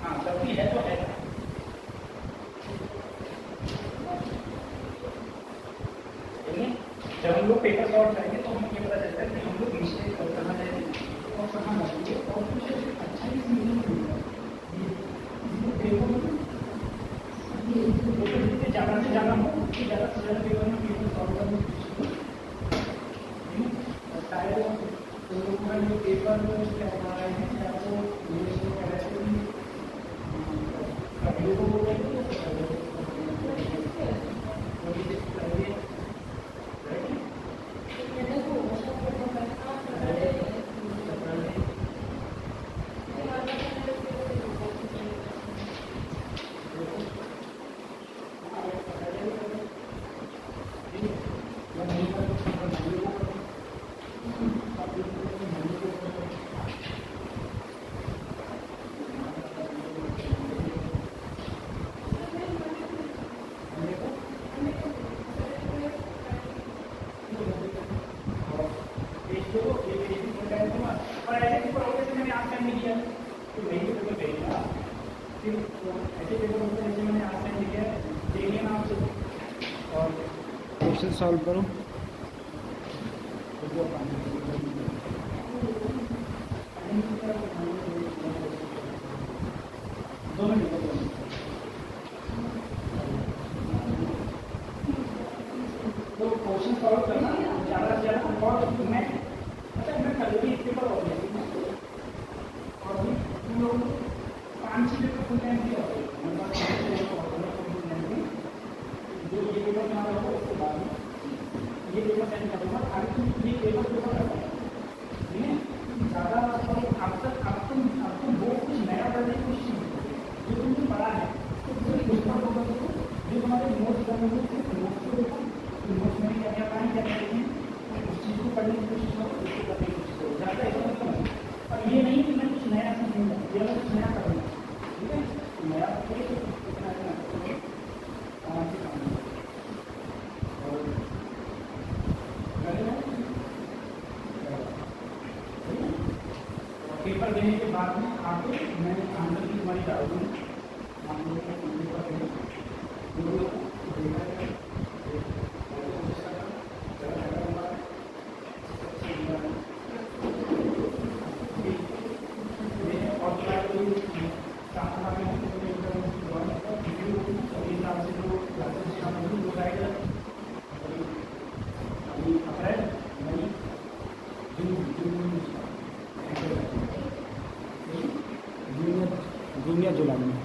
हाँ गलती है तो है, जब हम लोग पेपर सॉल्व करेंगे तो हमें ये पता चलता है कि हम लोग मिस्टेक कहाँ जाएंगे और कहाँ बचेंगे, और कुछ अच्छा ही ज़्यादा से ज़्यादा इससे ज़्यादा से ज़्यादा पेपर में पेपर सॉल्व करने की कोशिश करो, ठीक है। और शायद तो मैं जो पेपर क्या बना रहे हैं या तो ये जो कह रहे थे कि कभी को बोल रहे थे और ऐसे पेपर होते जैसे मैंने आज टाइम नहीं किया तो वही पेपर भेजना, फिर ऐसे पेपर होते जैसे मैंने आज टाइम नहीं किया देखिए ना आपसे और क्वेश्चन सॉल्व करो। दो मिनट तो क्वेश्चन सॉल्व करना ज़्यादा से ज़्यादा। और मैं अच्छा मैं कल भी एक पेपर हो गया और भी तुम लोग 5-6 पेपर फुल टाइम भी हो गए जो ये पेपर में आ रहा हो उसके बाद में ये पेपर सेंड कर दूँगा। आगे तुम ये पेपर करना ठीक है ज़्यादा। अब तुम वो कुछ नया करने की कोशिश नहीं करोगे, जो तुमने पढ़ा है तो उस पर फोकस करो। जो तुम्हारे नोट्स करने को नोट्स को देखो, नोट्स में क्या क्या पढ़ा क्या करते हैं उस चीज़ को पढ़ने की कोशिश करो, उसको करने की कोशिश करो ज़्यादा ऐसा मतलब है। और ये नहीं कि मैं कुछ नया सीखूंगा, ये मैं कुछ नया करूँगा, ठीक है। नया इतना आराम से काम और पेपर देने के बाद में आपको मैं आंसर की तुम्हारी डाल दूँगा। आप लोगों को पेपर देंगे जूनियर जुलाई में